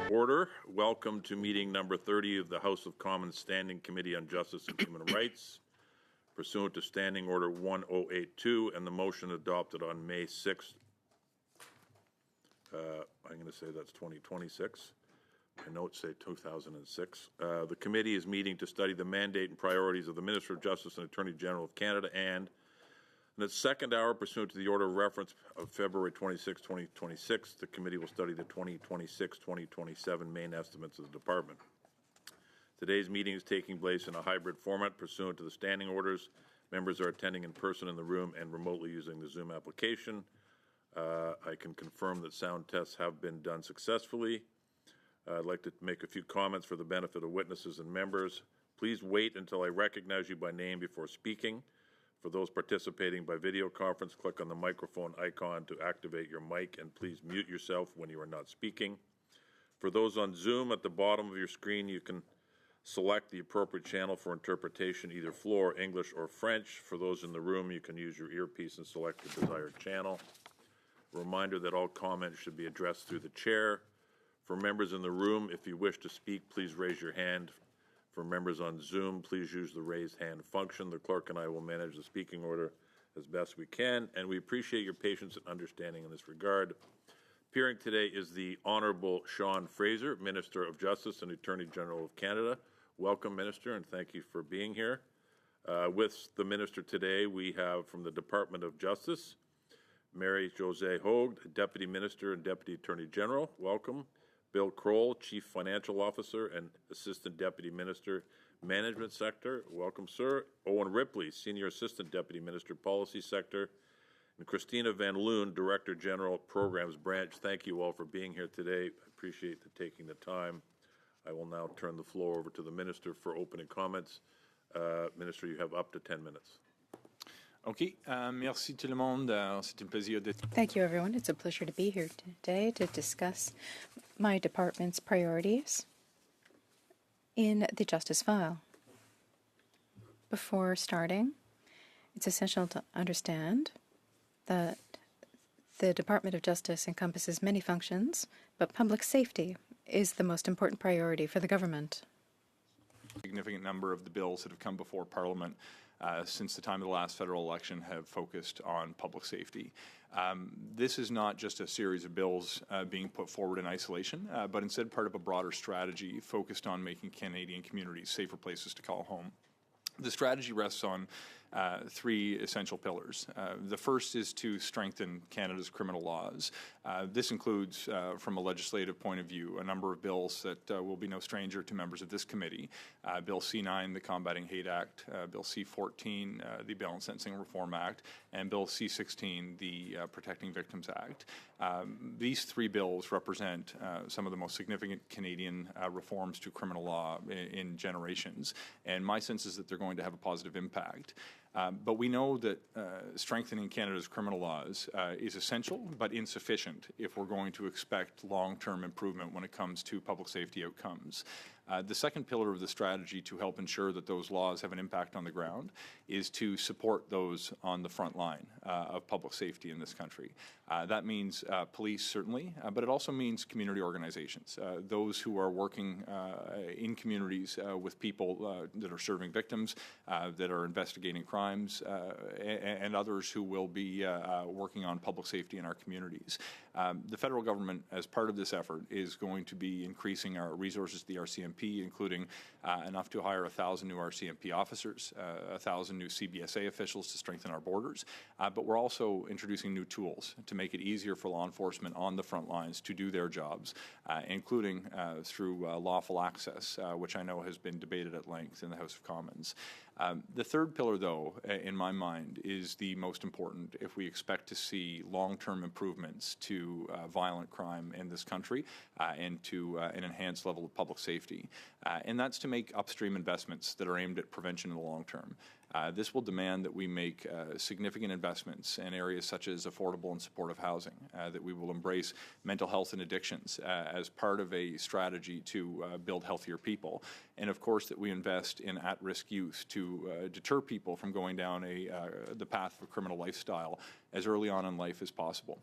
Order. Welcome to meeting number 30 of the House of Commons Standing Committee on Justice and Human Rights, pursuant to Standing Order 1082 and the motion adopted on May 6th. I'm going to say that's 2026. My notes say 2006. The committee is meeting to study the mandate and priorities of the Minister of Justice and Attorney General of Canada, and in its second hour, pursuant to the order of reference of February 26, 2026, the committee will study the 2026-2027 main estimates of the department. Today's meeting is taking place in a hybrid format pursuant to the standing orders. Members are attending in person in the room and remotely using the Zoom application. I can confirm that sound tests have been done successfully. I'd like to make a few comments for the benefit of witnesses and members. Please wait until I recognize you by name before speaking. For those participating by video conference, click on the microphone icon to activate your mic, and please mute yourself when you are not speaking. For those on Zoom, at the bottom of your screen, you can select the appropriate channel for interpretation, either floor, English, or French. For those in the room, you can use your earpiece and select the desired channel. A reminder that all comments should be addressed through the chair. For members in the room, if you wish to speak, please raise your hand. For members on Zoom, please use the raised hand function. The clerk and I will manage the speaking order as best we can, and we appreciate your patience and understanding in this regard. Appearing today is the Honourable Sean Fraser, Minister of Justice and Attorney General of Canada. Welcome, Minister, and thank you for being here. With the Minister today, we have from the Department of Justice, Mary-Josée Hogue, Deputy Minister and Deputy Attorney General. Welcome. Bill Kroll, Chief Financial Officer and Assistant Deputy Minister, Management Sector. Welcome, sir. Owen Ripley, Senior Assistant Deputy Minister, Policy Sector. And Christina Van Loon, Director General, Programs Branch. Thank you all for being here today. I appreciate taking the time. I will now turn the floor over to the Minister for opening comments. Minister, you have up to 10 minutes. Okay, merci tout le monde. C'est un plaisir d'être. Thank you, everyone. It's a pleasure to be here today to discuss my department's priorities in the Justice file. Before starting, it's essential to understand that the Department of Justice encompasses many functions, but public safety is the most important priority for the government. A significant number of the bills that have come before Parliament since the time of the last federal election have focused on public safety. This is not just a series of bills being put forward in isolation, but instead part of a broader strategy focused on making Canadian communities safer places to call home. The strategy rests on three essential pillars. The first is to strengthen Canada's criminal laws. This includes, from a legislative point of view, a number of bills that will be no stranger to members of this committee. Bill C-9, the Combating Hate Act, Bill C-14, the Bail and Sentencing Reform Act, and Bill C-16, the Protecting Victims Act. These three bills represent some of the most significant Canadian reforms to criminal law in generations, and my sense is that they're going to have a positive impact. But we know that strengthening Canada's criminal laws is essential but insufficient if we're going to expect long-term improvement when it comes to public safety outcomes. The second pillar of the strategy to help ensure that those laws have an impact on the ground is to support those on the front line of public safety in this country. That means police, certainly, but it also means community organizations, those who are working in communities with people that are serving victims, that are investigating crimes, and others who will be working on public safety in our communities. The federal government, as part of this effort, is going to be increasing our resources to the RCMP, including enough to hire 1,000 new RCMP officers, 1,000 new CBSA officials to strengthen our borders, but we're also introducing new tools to make it easier for law enforcement on the front lines to do their jobs, including through lawful access, which I know has been debated at length in the House of Commons. The third pillar, though, in my mind, is the most important if we expect to see long-term improvements to violent crime in this country and to an enhanced level of public safety. And that's to make upstream investments that are aimed at prevention in the long term. This will demand that we make significant investments in areas such as affordable and supportive housing, that we will embrace mental health and addictions as part of a strategy to build healthier people, and of course that we invest in at-risk youth to deter people from going down the path of a criminal lifestyle as early on in life as possible.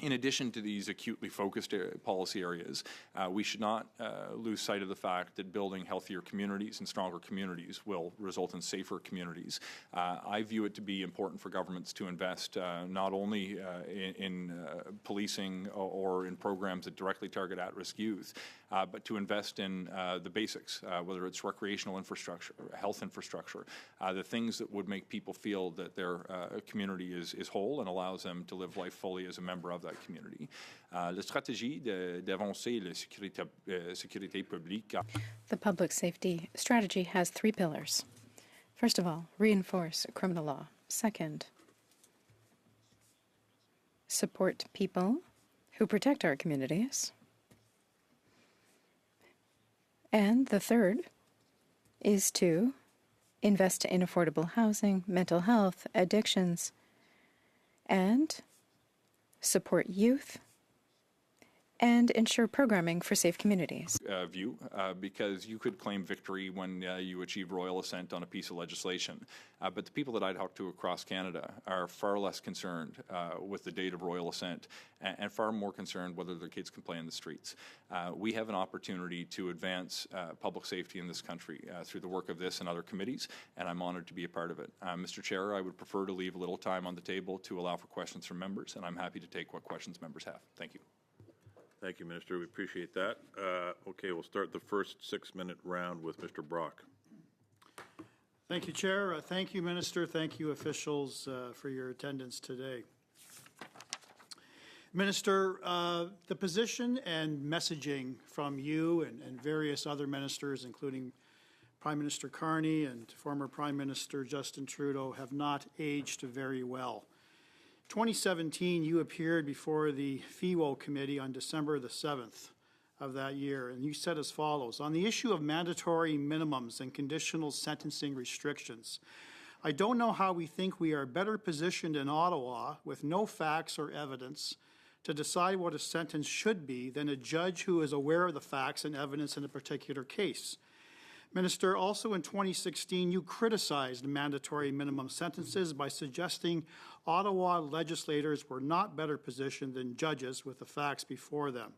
In addition to these acutely focused policy areas, we should not lose sight of the fact that building healthier communities and stronger communities will result in safer communities. I view it to be important for governments to invest not only in policing or in programs that directly target at-risk youth, but to invest in the basics, whether it's recreational infrastructure, health infrastructure, the things that would make people feel that their community is whole and allows them to live life fully as a member of that community. La stratégie d'avancer la sécurité publique. The public safety strategy has 3 pillars. First of all, reinforce criminal law. Second, support people who protect our communities. And the third is to invest in affordable housing, mental health, addictions, and support youth, and ensure programming for safe communities. View, because you could claim victory when you achieve royal assent on a piece of legislation. But the people that I talk to across Canada are far less concerned with the date of royal assent and far more concerned whether their kids can play in the streets. We have an opportunity to advance public safety in this country through the work of this and other committees, and I'm honored to be a part of it. Mr. Chair, I would prefer to leave a little time on the table to allow for questions from members, and I'm happy to take what questions members have. Thank you. Thank you, Minister. We appreciate that. Okay, we'll start the first 6-minute round with Mr. Brock. Thank you, Chair. Thank you, Minister. Thank you, officials, for your attendance today. Minister, the position and messaging from you and various other ministers, including Prime Minister Carney and former Prime Minister Justin Trudeau, have not aged very well. 2017, you appeared before the FEWO committee on December the 7th of that year, and you said as follows: on the issue of mandatory minimums and conditional sentencing restrictions, I don't know how we think we are better positioned in Ottawa with no facts or evidence to decide what a sentence should be than a judge who is aware of the facts and evidence in a particular case. Minister, also in 2016, you criticized mandatory minimum sentences by suggesting Ottawa legislators were not better positioned than judges with the facts before them.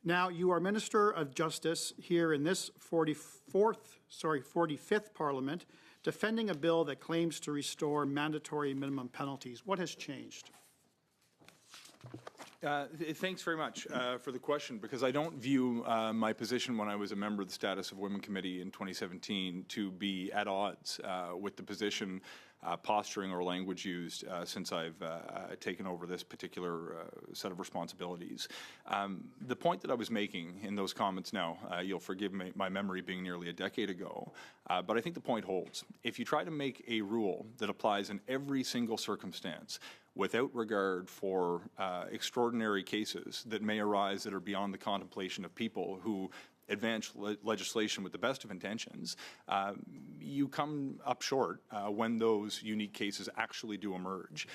Now, you are Minister of Justice here in this 45th Parliament, defending a bill that claims to restore mandatory minimum penalties. What has changed? Thanks very much for the question, because I don't view my position when I was a member of the Status of Women Committee in 2017 to be at odds with the position, posturing, or language used since I've taken over this particular set of responsibilities. The point that I was making in those comments now, you'll forgive me, my memory being nearly a decade ago, but I think the point holds. If you try to make a rule that applies in every single circumstance, without regard for extraordinary cases that may arise that are beyond the contemplation of people who advance legislation with the best of intentions, you come up short when those unique cases actually do emerge.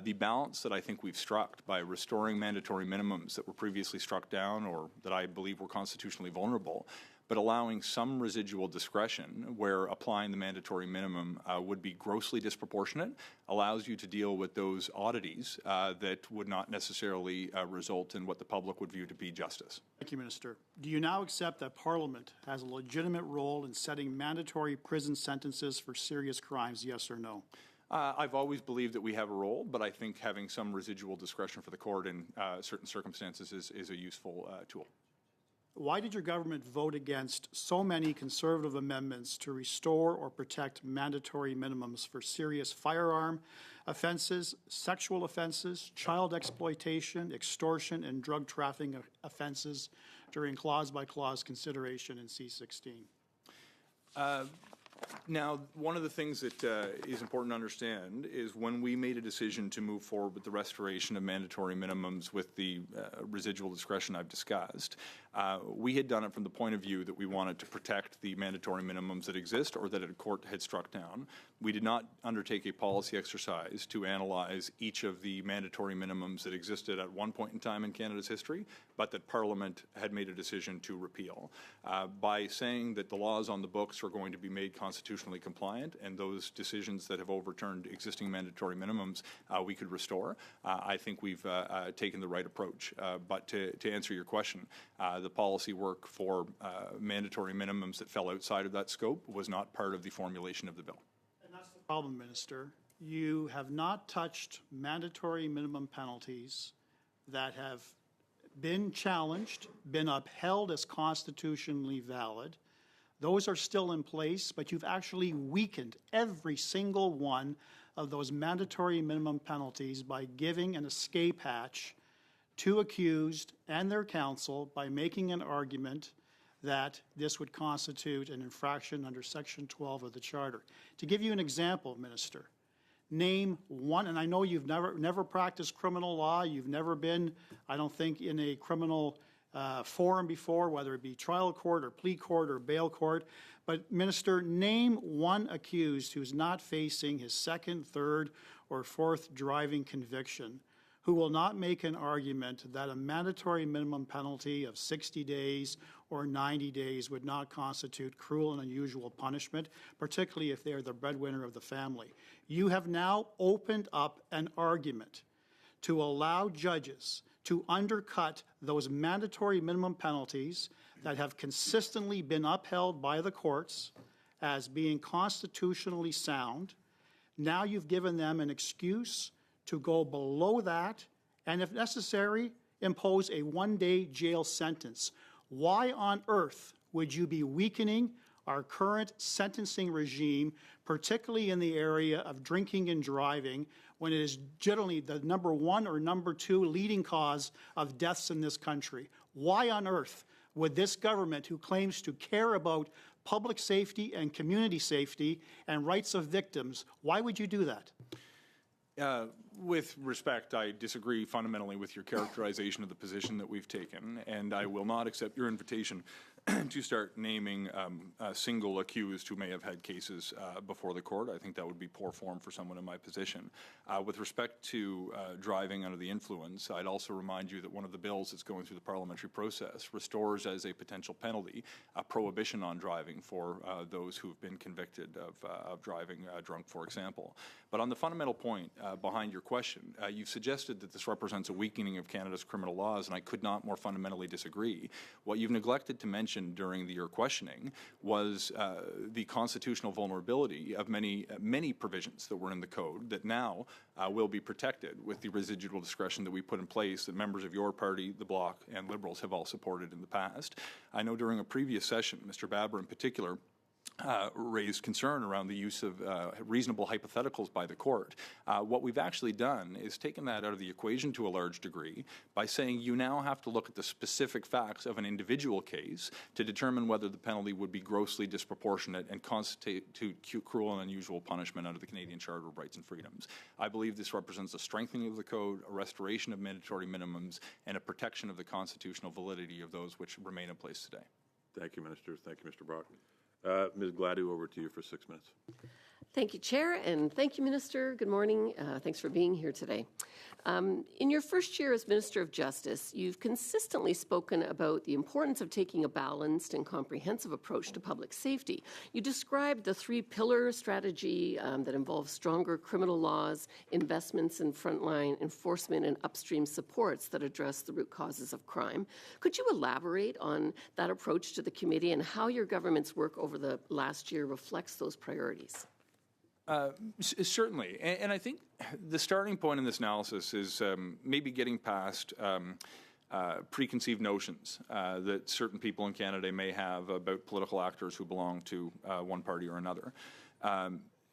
The balance that I think we've struck by restoring mandatory minimums that were previously struck down or that I believe were constitutionally vulnerable, but allowing some residual discretion where applying the mandatory minimum would be grossly disproportionate, allows you to deal with those oddities that would not necessarily result in what the public would view to be justice. Thank you, Minister. Do you now accept that Parliament has a legitimate role in setting mandatory prison sentences for serious crimes, yes or no? I've always believed that we have a role, but I think having some residual discretion for the court in certain circumstances is a useful tool. Why did your government vote against so many Conservative amendments to restore or protect mandatory minimums for serious firearm offences, sexual offences, child exploitation, extortion, and drug trafficking offences during clause-by-clause consideration in C-16? Now, one of the things that is important to understand is when we made a decision to move forward with the restoration of mandatory minimums with the residual discretion I've discussed, We had done it from the point of view that we wanted to protect the mandatory minimums that exist or that a court had struck down. We did not undertake a policy exercise to analyze each of the mandatory minimums that existed at one point in time in Canada's history, but that Parliament had made a decision to repeal. By saying that the laws on the books are going to be made constitutionally compliant and those decisions that have overturned existing mandatory minimums we could restore, I think we've taken the right approach. But to answer your question, the policy work for mandatory minimums that fell outside of that scope was not part of the formulation of the bill. And that's the problem, Minister. You have not touched mandatory minimum penalties that have been challenged, been upheld as constitutionally valid. Those are still in place, but you've actually weakened every single one of those mandatory minimum penalties by giving an escape hatch to accused and their counsel by making an argument that this would constitute an infraction under Section 12 of the Charter. To give you an example, Minister, name one, and I know you've never practiced criminal law, you've never been, I don't think, in a criminal forum before, whether it be trial court or plea court or bail court, but Minister, name one accused who's not facing his second, third, or fourth driving conviction who will not make an argument that a mandatory minimum penalty of 60 days or 90 days would not constitute cruel and unusual punishment, particularly if they are the breadwinner of the family. You have now opened up an argument to allow judges to undercut those mandatory minimum penalties that have consistently been upheld by the courts as being constitutionally sound. Now you've given them an excuse to go below that and, if necessary, impose a one-day jail sentence. Why on earth would you be weakening our current sentencing regime, particularly in the area of drinking and driving, when it is generally the number one or number two leading cause of deaths in this country? Why on earth would this government, who claims to care about public safety and community safety and rights of victims, why would you do that? With respect, I disagree fundamentally with your characterization of the position that we've taken, and I will not accept your invitation to start naming single accused who may have had cases before the court. I think that would be poor form for someone in my position. With respect to driving under the influence, I'd also remind you that one of the bills that's going through the parliamentary process restores as a potential penalty a prohibition on driving for those who've been convicted of driving drunk, for example. But on the fundamental point behind your question, you've suggested that this represents a weakening of Canada's criminal laws, and I could not more fundamentally disagree. What you've neglected to mention during your questioning was the constitutional vulnerability of many provisions that were in the code that now will be protected with the residual discretion that we put in place that members of your party, the Bloc, and Liberals have all supported in the past. I know during a previous session, Mr. Babber in particular, raised concern around the use of reasonable hypotheticals by the court. What we've actually done is taken that out of the equation to a large degree by saying you now have to look at the specific facts of an individual case to determine whether the penalty would be grossly disproportionate and constitute cruel and unusual punishment under the Canadian Charter of Rights and Freedoms. I believe this represents a strengthening of the code, a restoration of mandatory minimums, and a protection of the constitutional validity of those which remain in place today. Thank you, Minister. Thank you, Mr. Brock. Ms. Gladue, over to you for 6 minutes. Thank you, Chair, and thank you, Minister. Good morning. Thanks for being here today. In your first year as Minister of Justice, you've consistently spoken about the importance of taking a balanced and comprehensive approach to public safety. You described the three-pillar strategy that involves stronger criminal laws, investments in frontline enforcement, and upstream supports that address the root causes of crime. Could you elaborate on that approach to the committee and how your government's work over the last year reflects those priorities? Certainly, and I think the starting point in this analysis is maybe getting past preconceived notions that certain people in Canada may have about political actors who belong to one party or another.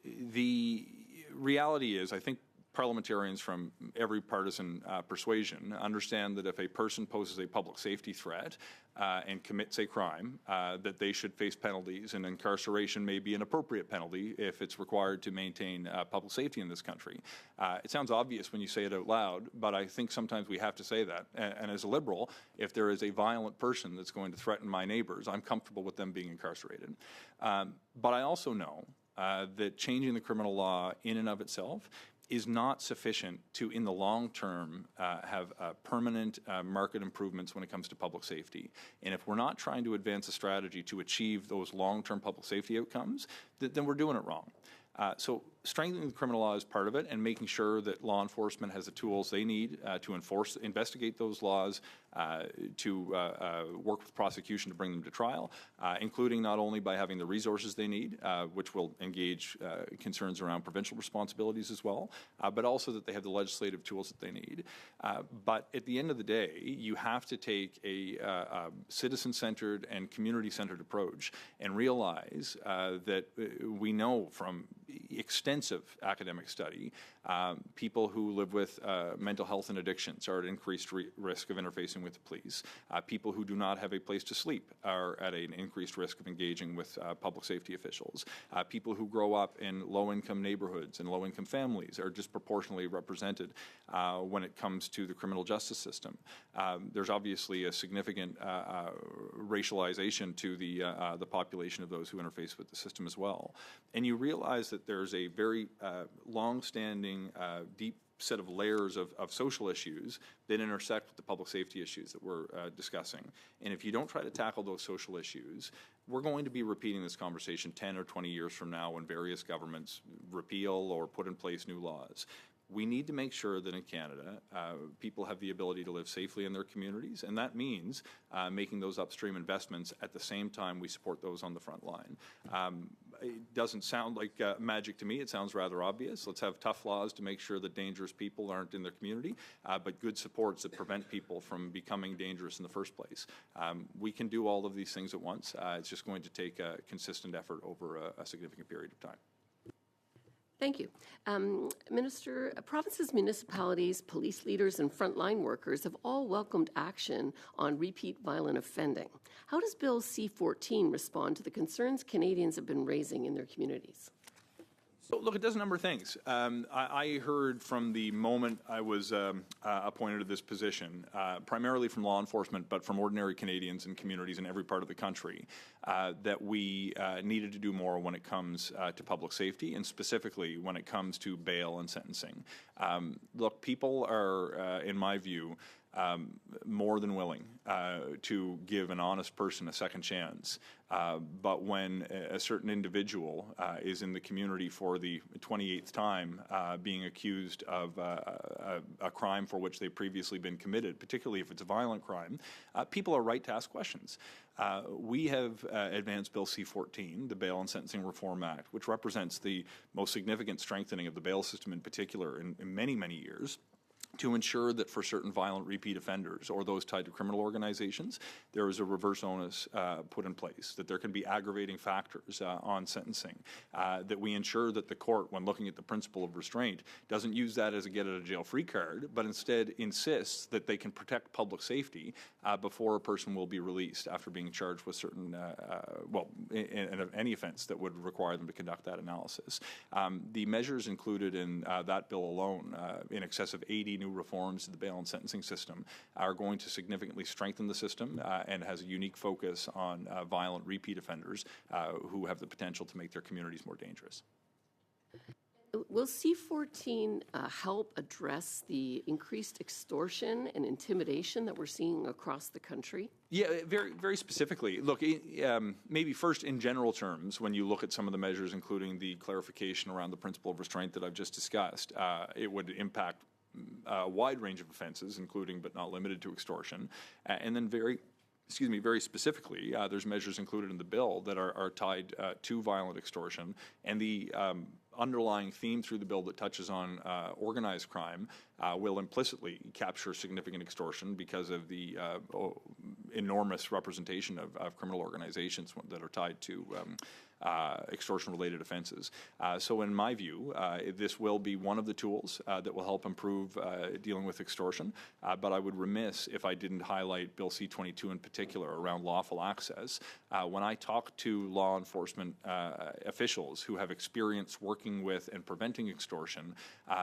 The reality is, I think parliamentarians from every partisan persuasion understand that if a person poses a public safety threat and commits a crime, that they should face penalties, and incarceration may be an appropriate penalty if it's required to maintain public safety in this country. It sounds obvious when you say it out loud, but I think sometimes we have to say that. And as a Liberal, if there is a violent person that's going to threaten my neighbours, I'm comfortable with them being incarcerated. But I also know that changing the criminal law in and of itself is not sufficient to, in the long term, have permanent market improvements when it comes to public safety. And if we're not trying to advance a strategy to achieve those long-term public safety outcomes, then we're doing it wrong. So strengthening the criminal law is part of it, and making sure that law enforcement has the tools they need to investigate those laws, to work with prosecution to bring them to trial, including not only by having the resources they need, which will engage concerns around provincial responsibilities as well, but also that they have the legislative tools that they need. But at the end of the day, you have to take a citizen-centered and community-centered approach and realize that we know from extensive academic study, people who live with mental health and addictions are at increased risk of interfacing with the police. People who do not have a place to sleep are at an increased risk of engaging with public safety officials. People who grow up in low-income neighborhoods and low-income families are disproportionately represented when it comes to the criminal justice system. There's obviously a significant racialization to the population of those who interface with the system as well. And you realize that there's a very long-standing, deep set of layers of social issues that intersect with the public safety issues that we're discussing. And if you don't try to tackle those social issues, we're going to be repeating this conversation 10 or 20 years from now when various governments repeal or put in place new laws. We need to make sure that in Canada, people have the ability to live safely in their communities, and that means making those upstream investments at the same time we support those on the front line. It doesn't sound like magic to me. It sounds rather obvious. Let's have tough laws to make sure that dangerous people aren't in their community, but good supports that prevent people from becoming dangerous in the first place. We can do all of these things at once. It's just going to take a consistent effort over a significant period of time. Thank you. Minister, provinces, municipalities, police leaders, and frontline workers have all welcomed action on repeat violent offending. How does Bill C-14 respond to the concerns Canadians have been raising in their communities? So, look, it does a number of things. I heard from the moment I was appointed to this position, primarily from law enforcement, but from ordinary Canadians and communities in every part of the country, that we needed to do more when it comes to public safety, and specifically when it comes to bail and sentencing. Look, people are, in my view, more than willing to give an honest person a second chance. But when a certain individual is in the community for the 28th time being accused of a crime for which they've previously been committed, particularly if it's a violent crime, people are right to ask questions. We have advanced Bill C-14, the Bail and Sentencing Reform Act, which represents the most significant strengthening of the bail system in particular in many, many years, to ensure that for certain violent repeat offenders or those tied to criminal organizations, there is a reverse onus put in place, that there can be aggravating factors on sentencing, that we ensure that the court, when looking at the principle of restraint, doesn't use that as a get-out-of-jail-free card, but instead insists that they can protect public safety before a person will be released after being charged with certain, in any offense that would require them to conduct that analysis. The measures included in that bill alone, in excess of 80 new reforms to the bail and sentencing system, are going to significantly strengthen the system and has a unique focus on violent repeat offenders who have the potential to make their communities more dangerous. Will C-14 help address the increased extortion and intimidation that we're seeing across the country? Yeah, very, very specifically. Look, maybe first in general terms, when you look at some of the measures, including the clarification around the principle of restraint that I've just discussed, it would impact a wide range of offenses, including but not limited to extortion, and then very specifically, there's measures included in the bill that are tied to violent extortion, and the underlying theme through the bill that touches on organized crime will implicitly capture significant extortion because of the enormous representation of criminal organizations that are tied to extortion-related offenses. So in my view, this will be one of the tools that will help improve dealing with extortion, but I would remiss if I didn't highlight Bill C-22 in particular around lawful access. When I talk to law enforcement officials who have experience working with and preventing extortion,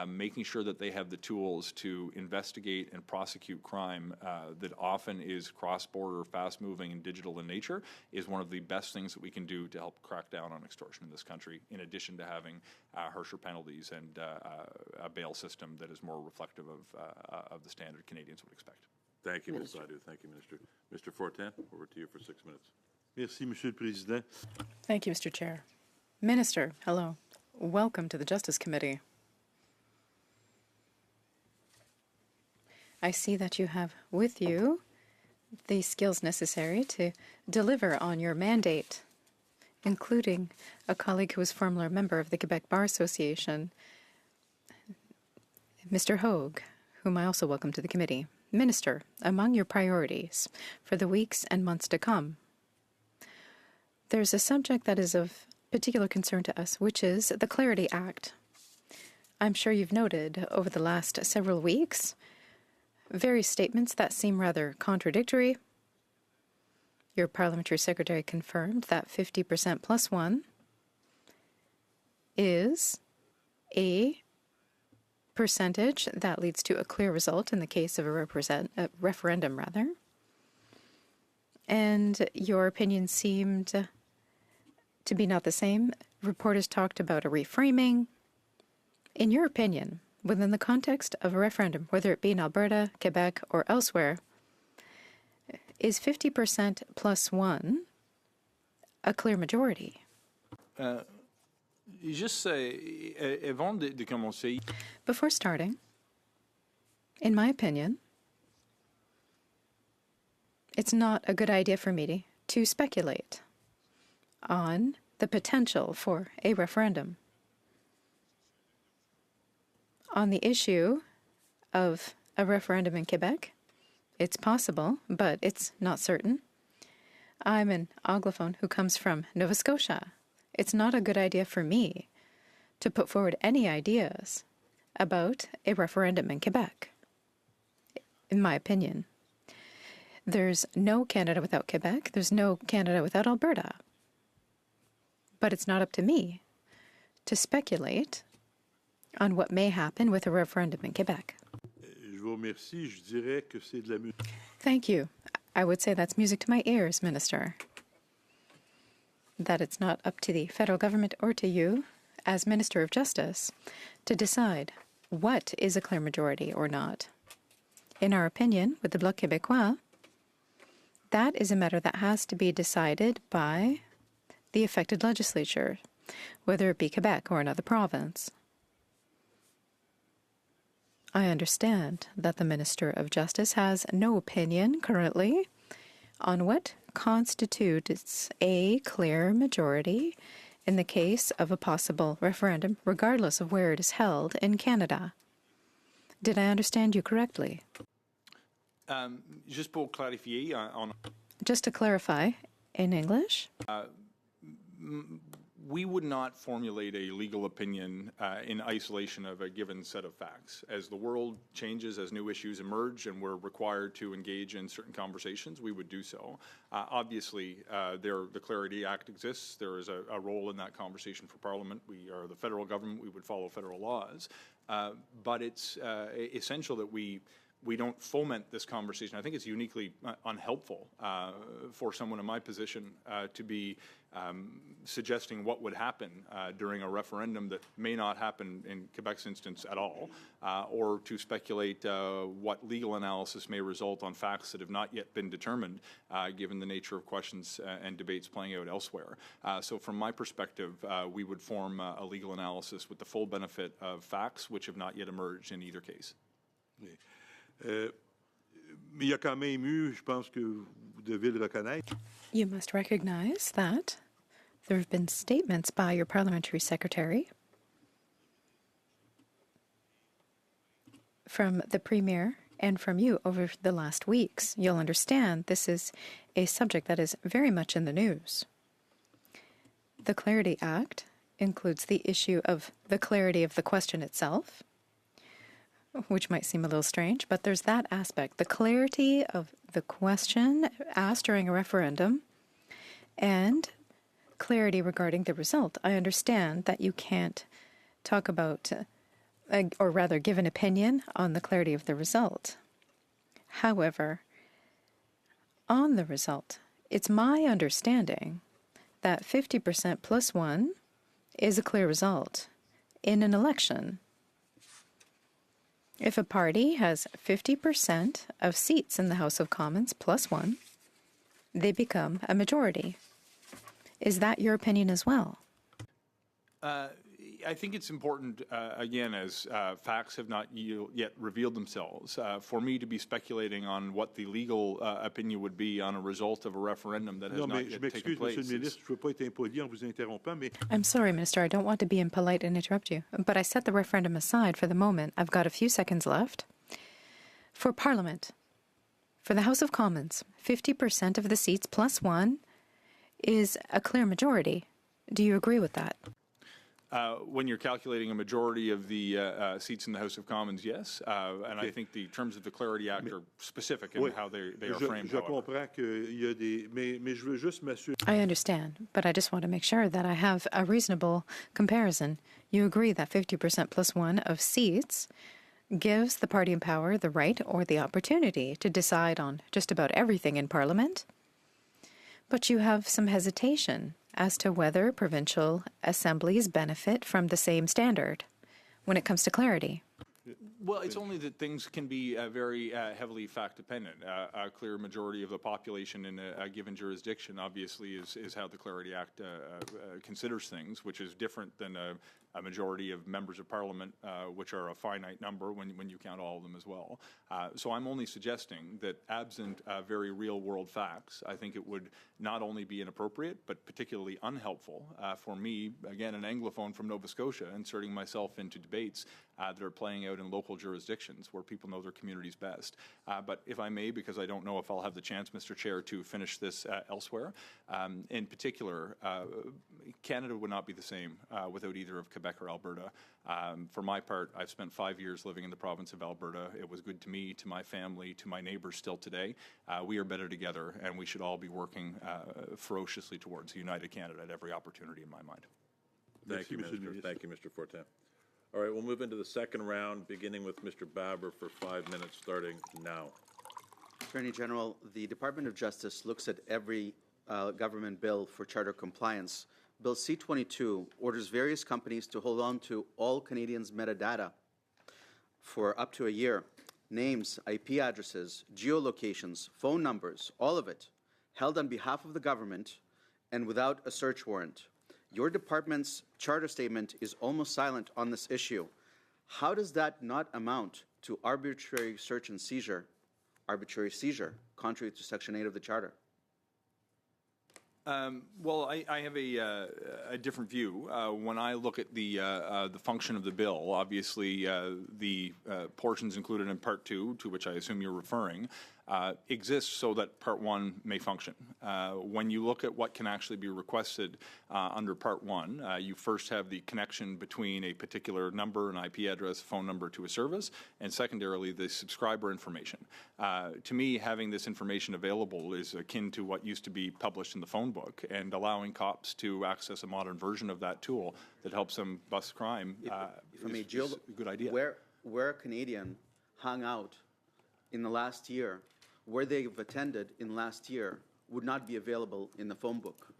making sure that they have the tools to investigate and prosecute crime that often is cross-border, fast-moving, and digital in nature is one of the best things that we can do to help crack down on extortion in this country, in addition to having harsher penalties and a bail system that is more reflective of the standard Canadians would expect. Thank you, Ms. Sadu. Thank you, Minister. Mr. Fortin, over to you for 6 minutes. Merci, Monsieur le Président. Thank you, Mr. Chair. Minister, hello. Welcome to the Justice Committee. I see that you have with you the skills necessary to deliver on your mandate, including a colleague who was formerly a member of the Quebec Bar Association, Mr. Hogue, whom I also welcome to the committee. Minister, among your priorities for the weeks and months to come, there's a subject that is of particular concern to us, which is the Clarity Act. I'm sure you've noted over the last several weeks various statements that seem rather contradictory. Your parliamentary secretary confirmed that 50% plus one is a percentage that leads to a clear result in the case of a referendum. And your opinion seemed to be not the same. Reporters talked about a reframing. In your opinion, within the context of a referendum, whether it be in Alberta, Quebec, or elsewhere, is 50% plus one a clear majority? Juste avant de commencer. Before starting, in my opinion, it's not a good idea for me to speculate on the potential for a referendum. On the issue of a referendum in Quebec, it's possible, but it's not certain. I'm an Anglophone who comes from Nova Scotia. It's not a good idea for me to put forward any ideas about a referendum in Quebec, in my opinion. There's no Canada without Quebec. There's no Canada without Alberta. But it's not up to me to speculate on what may happen with a referendum in Quebec. Je vous remercie. Je dirais que c'est de la musique. Thank you. I would say that's music to my ears, Minister. That it's not up to the federal government or to you, as Minister of Justice, to decide what is a clear majority or not. In our opinion, with the Bloc Québécois, that is a matter that has to be decided by the affected legislature, whether it be Quebec or another province. I understand that the Minister of Justice has no opinion currently on what constitutes a clear majority in the case of a possible referendum, regardless of where it is held in Canada. Did I understand you correctly? Juste pour clarifier, Just to clarify, in English, we would not formulate a legal opinion in isolation of a given set of facts. As the world changes, as new issues emerge, and we're required to engage in certain conversations, we would do so. Obviously, the Clarity Act exists. There is a role in that conversation for Parliament. We are the federal government. We would follow federal laws. But it's essential that we don't foment this conversation. I think it's uniquely unhelpful for someone in my position to be suggesting what would happen during a referendum that may not happen in Quebec's instance at all, or to speculate what legal analysis may result on facts that have not yet been determined, given the nature of questions and debates playing out elsewhere. So from my perspective, we would form a legal analysis with the full benefit of facts which have not yet emerged in either case. Mais il y a quand même eu, je pense que vous devez le reconnaître. you must recognize that there have been statements by your parliamentary secretary, from the Premier, and from you over the last weeks. You'll understand this is a subject that is very much in the news. The Clarity Act includes the issue of the clarity of the question itself, which might seem a little strange, but there's that aspect, the clarity of the question asked during a referendum and clarity regarding the result. I understand that you can't talk about, or rather give an opinion on the clarity of the result. However, on the result, it's my understanding that 50% plus one is a clear result in an election. If a party has 50% of seats in the House of Commons plus one, they become a majority. Is that your opinion as well? I think it's important, again, as facts have not yet revealed themselves, for me to be speculating on what the legal opinion would be on a result of a referendum that has Non, not mais je yet taken m'excuse, place. Monsieur le ministre, je ne veux pas être impoli en vous interrompant, mais I'm sorry, Minister, I don't want to be impolite and interrupt you, but I set the referendum aside for the moment. I've got a few seconds left. For Parliament, for the House of Commons, 50% of the seats plus one is a clear majority. Do you agree with that? When you're calculating a majority of the seats in the House of Commons, yes. And I think the terms of the Clarity Act are specific in oui, how they are je framed, however. comprends qu'il y a des... Mais je veux juste m'assurer... I understand, but I just want to make sure that I have a reasonable comparison. You agree that 50% plus one of seats gives the party in power the right or the opportunity to decide on just about everything in Parliament? But you have some hesitation as to whether provincial assemblies benefit from the same standard when it comes to clarity. Well, it's only that things can be very heavily fact-dependent. A clear majority of the population in a given jurisdiction, obviously, is how the Clarity Act considers things, which is different than a majority of members of Parliament, which are a finite number when you count all of them as well. So I'm only suggesting that absent very real-world facts, I think it would not only be inappropriate, but particularly unhelpful for me, again, an Anglophone from Nova Scotia, inserting myself into debates that are playing out in local jurisdictions where people know their communities best. But if I may, because I don't know if I'll have the chance, Mr. Chair, to finish this elsewhere, in particular, Canada would not be the same without either of Quebec or Alberta. For my part, I've spent 5 years living in the province of Alberta. It was good to me, to my family, to my neighbors still today. We are better together, and we should all be working ferociously towards a united Canada at every opportunity in my mind. Thank you, Monsieur le Minister. ministre. Thank you, Mr. Fortin. All right, we'll move into the second round, beginning with Mr. Baber for 5 minutes, starting now. Attorney General, the Department of Justice looks at every government bill for charter compliance. Bill C-22 orders various companies to hold on to all Canadians' metadata for up to a year. Names, IP addresses, geolocations, phone numbers, all of it, held on behalf of the government and without a search warrant. Your department's charter statement is almost silent on this issue. How does that not amount to arbitrary search and seizure, contrary to Section 8 of the Charter? Well, I have a different view. When I look at the function of the bill, obviously the portions included in Part 2, to which I assume you're referring, exists so that Part 1 may function. When you look at what can actually be requested under Part 1, you first have the connection between a particular number, an IP address, phone number to a service, and secondarily the subscriber information. To me, having this information available is akin to what used to be published in the phone book, and allowing cops to access a modern version of that tool that helps them bust crime is a good idea. Where a Canadian hung out in the last year, where they've attended in last year, would not be available in the phone book.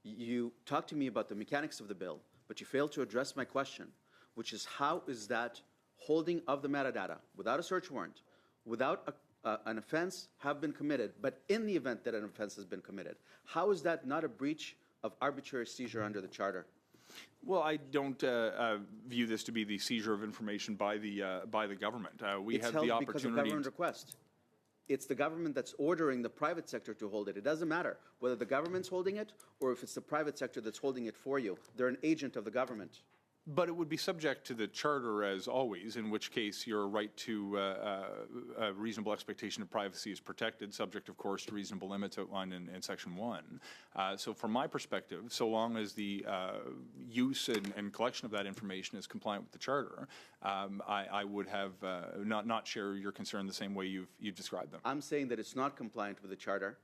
You talked to me about the mechanics of the bill, but you failed to address my question, which is how is that holding of the metadata without a search warrant, without an offense have been committed, but in the event that an offense has been committed, how is that not a breach of arbitrary seizure under the Charter? Well, I don't view this to be the seizure of information by the government. We It's have held the because of opportunity. government request. It's the government that's ordering the private sector to hold it. It doesn't matter whether the government's holding it or if it's the private sector that's holding it for you. They're an agent of the government. But it would be subject to the charter as always, in which case your right to a reasonable expectation of privacy is protected, subject, of course, to reasonable limits outlined in Section 1. So from my perspective, so long as the use and collection of that information is compliant with the charter, I would have not share your concern the same way you've described them. I'm saying that it's not compliant with the charter,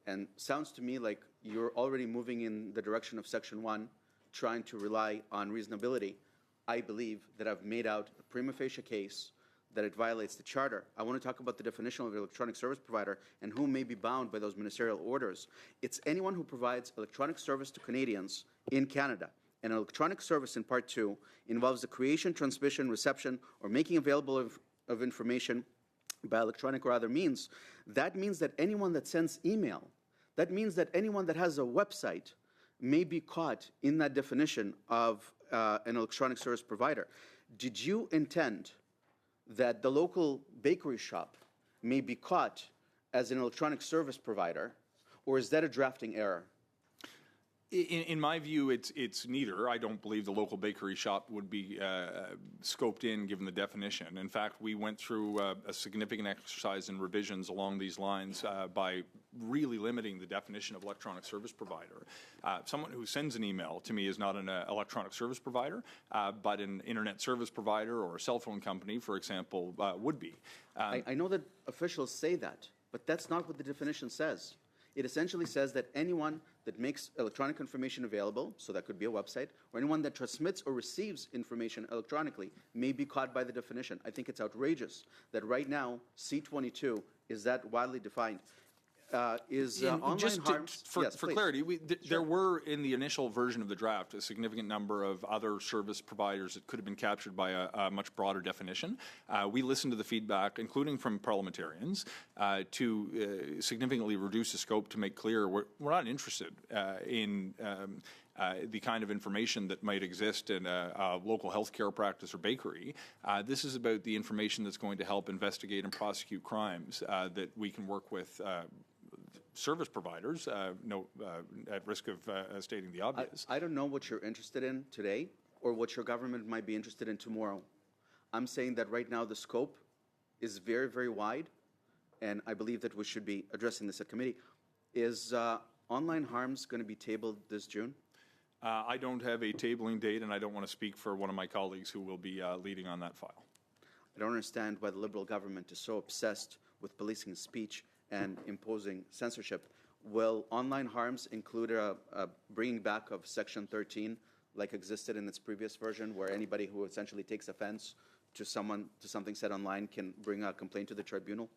and sounds to me like you're already moving in the direction of Section 1, trying to rely on reasonability. I believe that I've made out a prima facie case that it violates the charter. I want to talk about the definition of electronic service provider and who may be bound by those ministerial orders. It's anyone who provides electronic service to Canadians in Canada. And electronic service in Part 2 involves the creation, transmission, reception, or making available of information by electronic or other means. That means that anyone that sends email, that means that anyone that has a website may be caught in that definition of an electronic service provider. Did you intend that the local bakery shop may be caught as an electronic service provider, or is that a drafting error? In my view, it's neither. I don't believe the local bakery shop would be scoped in given the definition. In fact, we went through a significant exercise in revisions along these lines by really limiting the definition of electronic service provider. Someone who sends an email to me is not an electronic service provider, but an internet service provider or a cell phone company, for example, would be. I know that officials say that, but that's not what the definition says. It essentially says that anyone that makes electronic information available, so that could be a website, or anyone that transmits or receives information electronically may be caught by the definition. I think it's outrageous that right now C-22 is that widely defined. Online just harms? for Yes, please. clarity, there were in the initial version of the draft a significant number of other service providers that could have been captured by a much broader definition. We listened to the feedback, including from parliamentarians, to significantly reduce the scope to make clear we're not interested in the kind of information that might exist in a local healthcare practice or bakery. This is about the information that's going to help investigate and prosecute crimes that we can work with service providers, at risk of stating the obvious. I don't know what you're interested in today or what your government might be interested in tomorrow. I'm saying that right now the scope is very, very wide, and I believe that we should be addressing this at committee. Is online harms going to be tabled this June? I don't have a tabling date, and I don't want to speak for one of my colleagues who will be leading on that file. I don't understand why the Liberal government is so obsessed with policing speech and imposing censorship. Will online harms include a bringing back of Section 13 like existed in its previous version, where anybody who essentially takes offense to something said online can bring a complaint to the tribunal?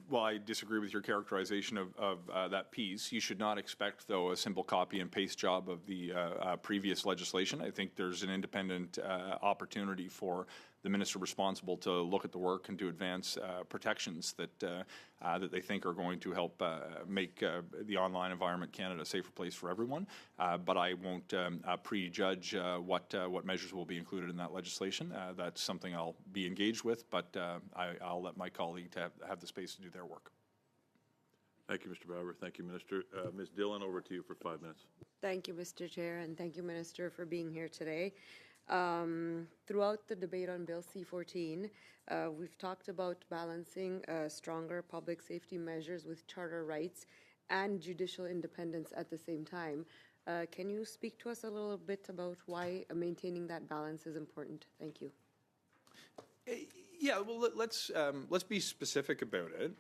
Well, I disagree with your characterization of that piece. You should not expect, though, a simple copy and paste job of the previous legislation. I think there's an independent opportunity for the minister responsible to look at the work and to advance protections that that they think are going to help make the online environment Canada a safer place for everyone. But I won't prejudge what measures will be included in that legislation. That's something I'll be engaged with, but I'll let my colleague to have the space to do their work. Thank you, Mr. Barber. Thank you, Minister. Ms. Dillon, over to you for 5 minutes. Thank you, Mr. Chair, and thank you, Minister, for being here today. Throughout the debate on Bill C-14, we've talked about balancing stronger public safety measures with charter rights and judicial independence at the same time. Can you speak to us a little bit about why maintaining that balance is important? Thank you. Yeah, well, let's be specific about it.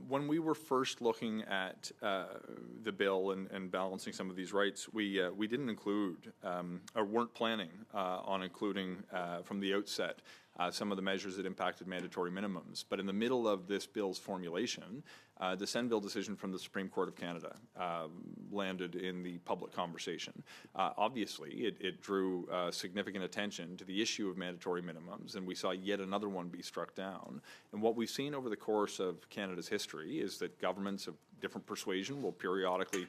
When we were first looking at the bill and balancing some of these rights, we didn't include or weren't planning on including from the outset some of the measures that impacted mandatory minimums. But in the middle of this bill's formulation, the Senville decision from the Supreme Court of Canada landed in the public conversation. Obviously, it drew significant attention to the issue of mandatory minimums, and we saw yet another one be struck down. And what we've seen over the course of Canada's history is that governments have different persuasion will periodically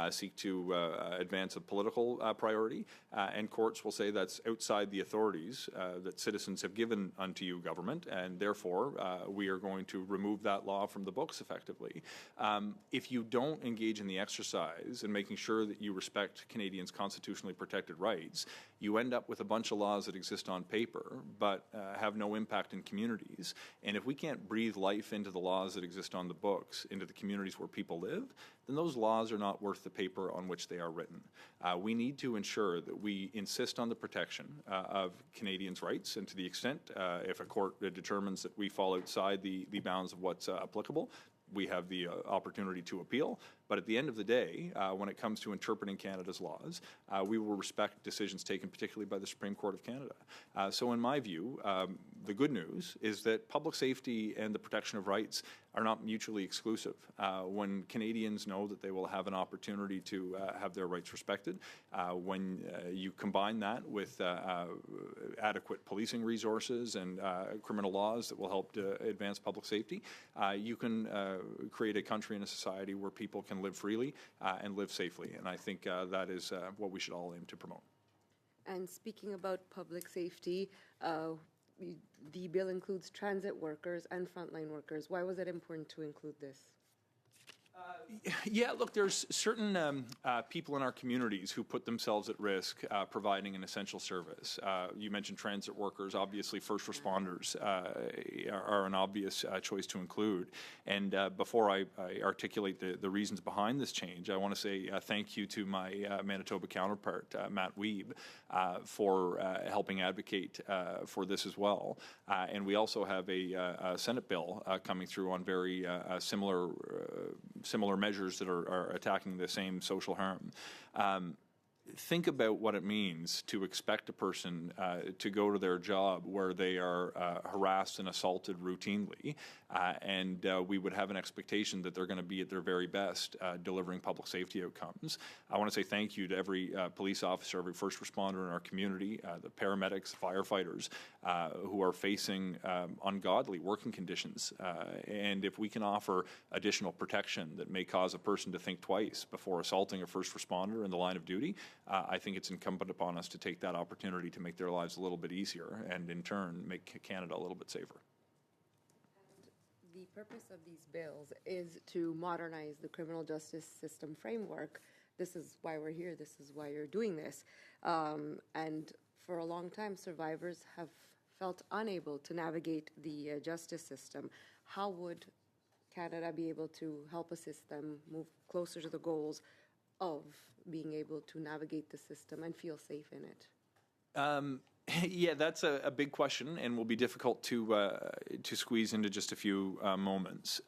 seek to advance a political priority, and courts will say that's outside the authorities that citizens have given unto you, government, and therefore we are going to remove that law from the books effectively. If you don't engage in the exercise in making sure that you respect Canadians' constitutionally protected rights, you end up with a bunch of laws that exist on paper but have no impact in communities. And if we can't breathe life into the laws that exist on the books, into the communities where people live, then those laws are not worth the paper on which they are written. We need to ensure that we insist on the protection of Canadians' rights, and to the extent if a court determines that we fall outside the bounds of what's applicable, we have the opportunity to appeal. But at the end of the day, when it comes to interpreting Canada's laws, we will respect decisions taken particularly by the Supreme Court of Canada. So in my view, the good news is that public safety and the protection of rights are not mutually exclusive. When Canadians know that they will have an opportunity to have their rights respected, when you combine that with adequate policing resources and criminal laws that will help to advance public safety, you can create a country and a society where people can live freely and live safely. And I think that is what we should all aim to promote. And speaking about public safety, the bill includes transit workers and frontline workers. Why was it important to include this? Yeah, look, there's certain people in our communities who put themselves at risk providing an essential service. You mentioned transit workers. Obviously, first responders are an obvious choice to include. And before I articulate the reasons behind this change, I want to say thank you to my Manitoba counterpart, Matt Wiebe, for helping advocate for this as well. And we also have a Senate bill coming through on very similar measures that are attacking the same social harm. Think about what it means to expect a person to go to their job where they are harassed and assaulted routinely, and we would have an expectation that they're going to be at their very best delivering public safety outcomes. I want to say thank you to every police officer, every first responder in our community, the paramedics, the firefighters who are facing ungodly working conditions. And if we can offer additional protection that may cause a person to think twice before assaulting a first responder in the line of duty, I think it's incumbent upon us to take that opportunity to make their lives a little bit easier and in turn make Canada a little bit safer. The purpose of these bills is to modernize the criminal justice system framework. This is why we're here. This is why you're doing this. And for a long time, survivors have felt unable to navigate the justice system. How would Canada be able to help assist them move closer to the goals of being able to navigate the system and feel safe in it? Yeah, that's a big question and will be difficult to squeeze into just a few moments.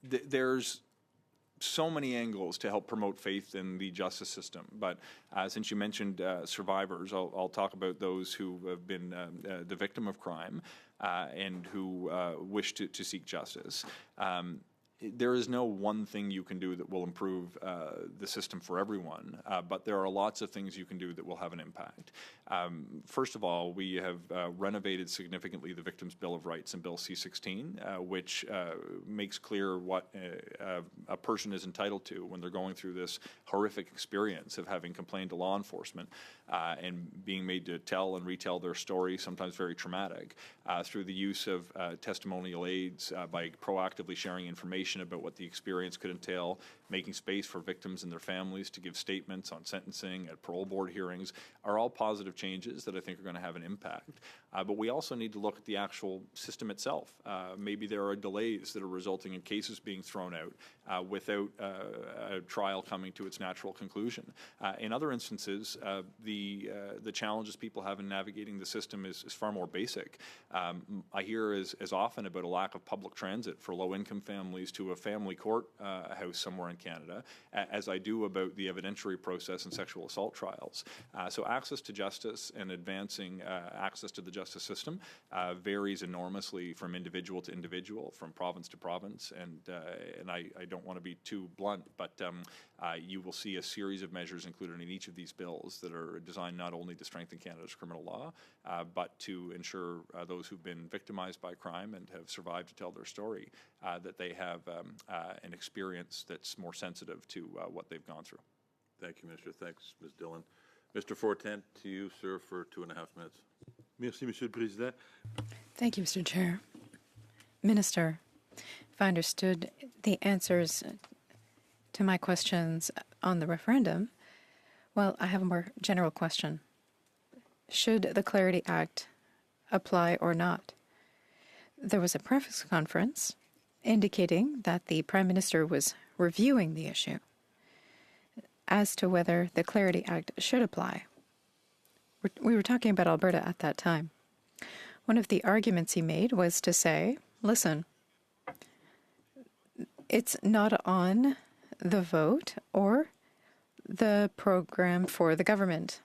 There's so many angles to help promote faith in the justice system, but since you mentioned survivors, I'll talk about those who have been the victim of crime and who wish to seek justice. There is no one thing you can do that will improve the system for everyone, but there are lots of things you can do that will have an impact. First of all, we have renovated significantly the Victims' Bill of Rights in Bill C-16, which makes clear what a person is entitled to when they're going through this horrific experience of having complained to law enforcement and being made to tell and retell their story, sometimes very traumatic, through the use of testimonial aids by proactively sharing information about what the experience could entail, making space for victims and their families to give statements on sentencing at parole board hearings, are all positive changes that I think are going to have an impact. But we also need to look at the actual system itself. Maybe there are delays that are resulting in cases being thrown out without a trial coming to its natural conclusion. In other instances, the challenges people have in navigating the system is far more basic. I hear as often about a lack of public transit for low-income families to a family court house somewhere in Canada, as I do about the evidentiary process in sexual assault trials. So access to justice and advancing access to the justice system varies enormously from individual to individual, from province to province, and I don't want to be too blunt, but you will see a series of measures included in each of these bills that are designed not only to strengthen Canada's criminal law, but to ensure those who've been victimized by crime and have survived to tell their story, that they have an experience that's more sensitive to what they've gone through. Thank you, Minister. Thanks, Ms. Dillon. Mr. Fortin, to you, sir, for 2.5 minutes. Merci, Monsieur le Président. Thank you, Mr. Chair. Minister, if I understood the answers to my questions on the referendum, well, I have a more general question. Should the Clarity Act apply or not? There was a press conference indicating that the Prime Minister was reviewing the issue as to whether the Clarity Act should apply. We were talking about Alberta at that time. One of the arguments he made was to say, listen, it's not on the vote or the program for the government.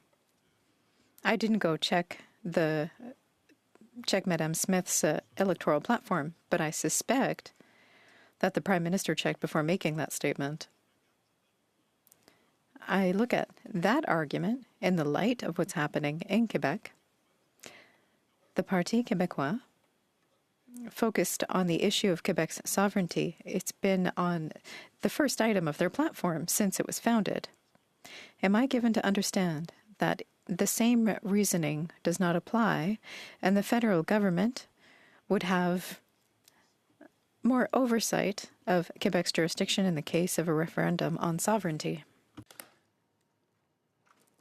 I didn't go check Madame Smith's electoral platform, but I suspect that the Prime Minister checked before making that statement. I look at that argument in the light of what's happening in Quebec. The Parti Québécois focused on the issue of Quebec's sovereignty. It's been on the first item of their platform since it was founded. Am I given to understand that the same reasoning does not apply and the federal government would have more oversight of Quebec's jurisdiction in the case of a referendum on sovereignty?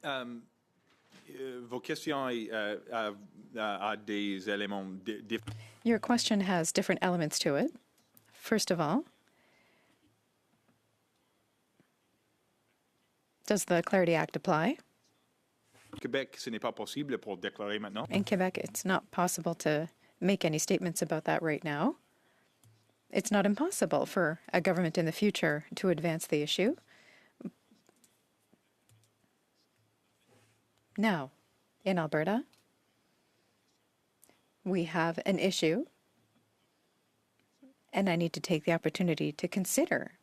Vos questions a des éléments différents. Your question has different elements to it. First of all, does the Clarity Act apply? Québec, ce n'est pas possible pour déclarer maintenant. In Quebec, it's not possible to make any statements about that right now. It's not impossible for a government in the future to advance the issue. Now, in Alberta, we have an issue, and I need to take the opportunity to consider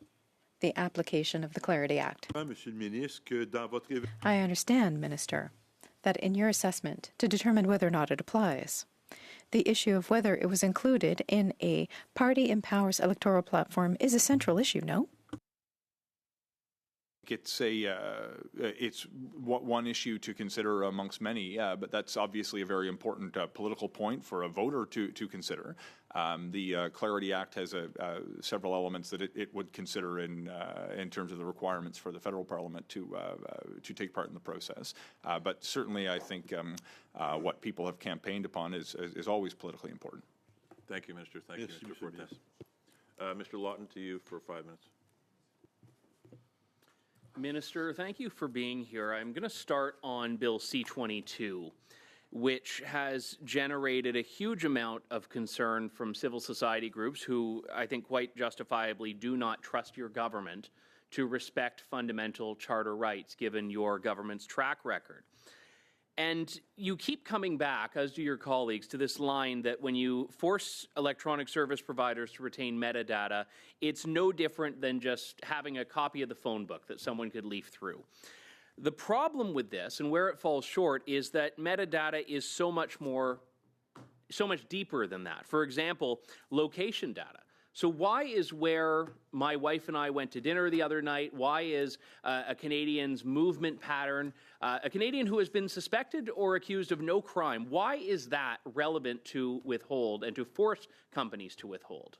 the application of the Clarity Act. Monsieur le Ministre, que dans votre I understand, Minister, that in your assessment to determine whether or not it applies, the issue of whether it was included in a party empowers electoral platform is a central issue, no? It's one issue to consider amongst many, but that's obviously a very important political point for a voter to consider. The Clarity Act has several elements that it would consider in terms of the requirements for the federal parliament to take part in the process. But certainly, I think what people have campaigned upon is always politically important. Thank you, Minister. Thank you, Yes, Mr. Mr. Fortin. Minister. Mr. Lawton, to you for 5 minutes. Minister, thank you for being here. I'm going to start on Bill C-22, which has generated a huge amount of concern from civil society groups who I think quite justifiably do not trust your government to respect fundamental charter rights given your government's track record. And you keep coming back, as do your colleagues, to this line that when you force electronic service providers to retain metadata, it's no different than just having a copy of the phone book that someone could leaf through. The problem with this, and where it falls short, is that metadata is so much deeper than that. For example, location data. So why is where my wife and I went to dinner the other night, why is a Canadian's movement pattern, a Canadian who has been suspected or accused of no crime, why is that relevant to withhold and to force companies to withhold?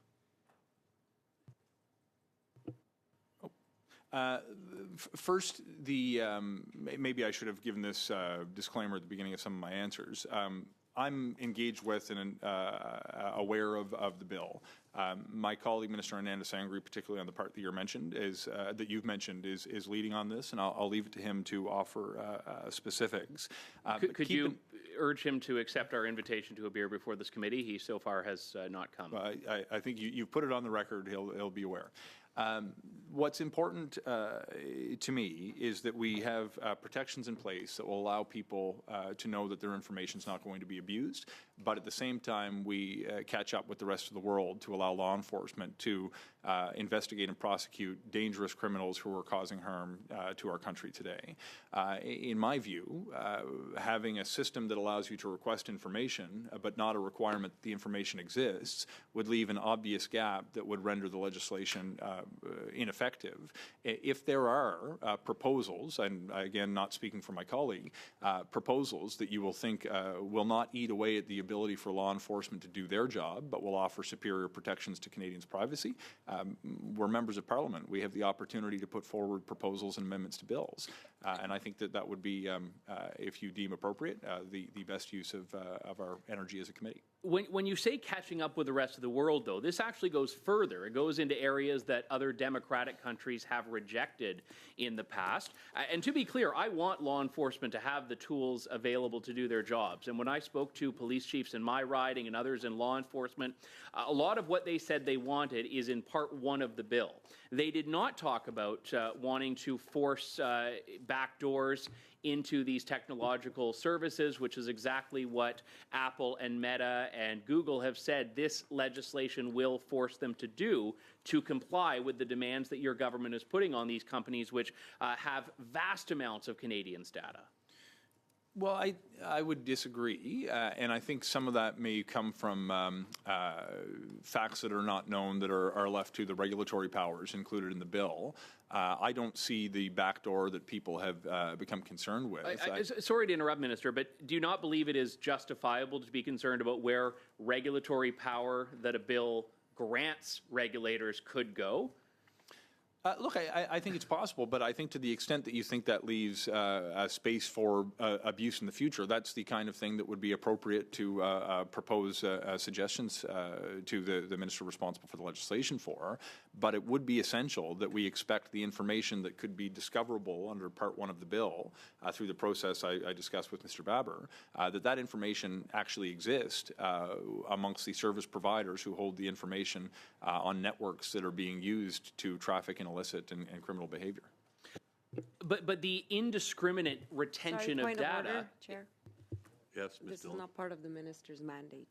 First, maybe I should have given this disclaimer at the beginning of some of my answers. I'm engaged with and aware of the bill. My colleague, Minister Ananda Sangri, particularly on the part that you've mentioned, is leading on this, and I'll leave it to him to offer specifics. Could you urge him to accept our invitation to a beer before this committee? He so far has not come. I think you put it on the record. He'll be aware. What's important to me is that we have protections in place that will allow people to know that their information is not going to be abused, but at the same time we catch up with the rest of the world to allow law enforcement to investigate and prosecute dangerous criminals who are causing harm to our country today. In my view, having a system that allows you to request information, but not a requirement that the information exists, would leave an obvious gap that would render the legislation ineffective. If there are proposals, and again, not speaking for my colleague, proposals that you will think will not eat away at the ability for law enforcement to do their job, but will offer superior protections to Canadians' privacy, we're members of Parliament. We have the opportunity to put forward proposals and amendments to bills. And I think that that would be, if you deem appropriate, the best use of our energy as a committee. When you say catching up with the rest of the world, though, this actually goes further. It goes into areas that other democratic countries have rejected in the past. And to be clear, I want law enforcement to have the tools available to do their jobs. And when I spoke to police chiefs in my riding and others in law enforcement, a lot of what they said they wanted is in Part 1 of the bill. They did not talk about wanting to force backdoors into these technological services, which is exactly what Apple and Meta and Google have said this legislation will force them to do to comply with the demands that your government is putting on these companies, which have vast amounts of Canadians' data. Well, I would disagree, and I think some of that may come from facts that are not known that are left to the regulatory powers included in the bill. I don't see the backdoor that people have become concerned with. Sorry to interrupt, Minister, but do you not believe it is justifiable to be concerned about where regulatory power that a bill grants regulators could go? Look, I think it's possible, but I think to the extent that you think that leaves a space for abuse in the future, that's the kind of thing that would be appropriate to propose suggestions to the minister responsible for the legislation for. But it would be essential that we expect the information that could be discoverable under Part 1 of the bill through the process I discussed with Mr. Baber, that information actually exists amongst the service providers who hold the information on networks that are being used to traffic in illicit and criminal behavior. But the indiscriminate retention Sorry, point of data. Of order, Chair. Yes, Ms. This Dillon. is not part of the minister's mandate.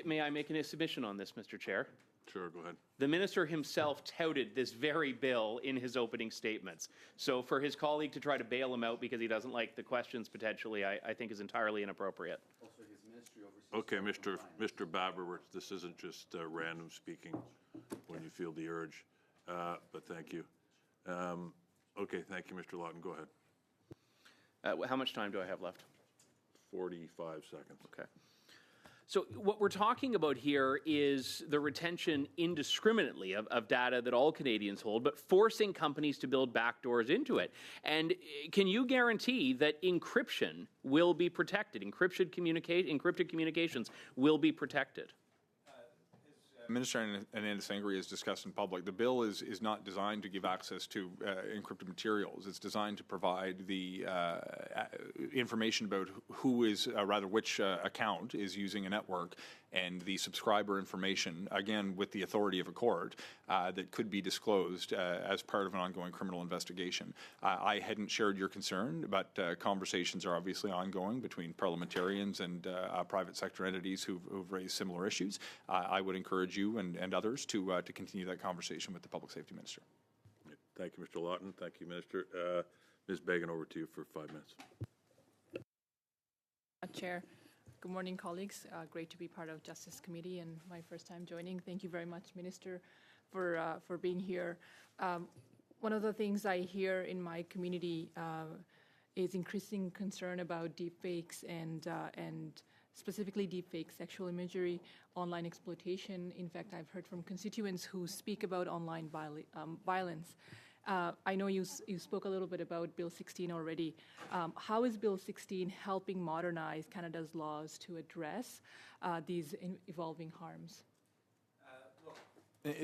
May I make a submission on this, Mr. Chair? Sure, go ahead. The minister himself touted this very bill in his opening statements. So for his colleague to try to bail him out because he doesn't like the questions potentially, I think is entirely inappropriate. Okay, Mr. Baber, this isn't just random speaking when you feel the urge, but thank you. Okay, thank you, Mr. Lawton. Go ahead. How much time do I have left? 45 seconds. Okay. So what we're talking about here is the retention indiscriminately of data that all Canadians hold, but forcing companies to build backdoors into it. And can you guarantee that encryption will be protected? Encrypted communications will be protected? Minister Ananda Sangri has discussed in public, the bill is not designed to give access to encrypted materials. It's designed to provide the information about who is, rather which account is using a network, and the subscriber information, again, with the authority of a court, that could be disclosed as part of an ongoing criminal investigation. I hadn't shared your concern, but conversations are obviously ongoing between parliamentarians and private sector entities who've raised similar issues. I would encourage you and others to continue that conversation with the Public Safety Minister. Thank you, Mr. Lawton. Thank you, Minister. Ms. Bagan, over to you for 5 minutes. Chair. Good morning, colleagues. Great to be part of Justice Committee and my first time joining. Thank you very much, Minister, for being here. One of the things I hear in my community is increasing concern about deepfakes and specifically deepfake sexual imagery, online exploitation. In fact, I've heard from constituents who speak about online violence. I know you spoke a little bit about Bill 16 already. How is Bill 16 helping modernize Canada's laws to address these evolving harms?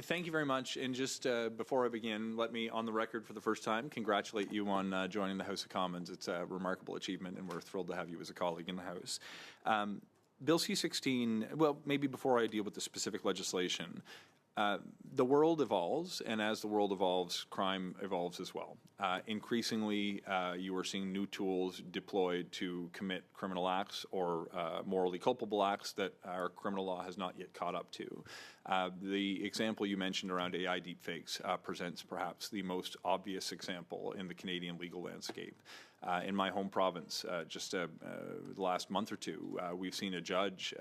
Thank you very much. And just before I begin, let me, on the record for the first time, congratulate you on joining the House of Commons. It's a remarkable achievement, and we're thrilled to have you as a colleague in the House. Bill C-16, well, maybe before I deal with the specific legislation, The world evolves, and as the world evolves, crime evolves as well. Increasingly, you are seeing new tools deployed to commit criminal acts or morally culpable acts that our criminal law has not yet caught up to. The example you mentioned around AI deepfakes presents perhaps the most obvious example in the Canadian legal landscape. In my home province, just the last month or two, we've seen a judge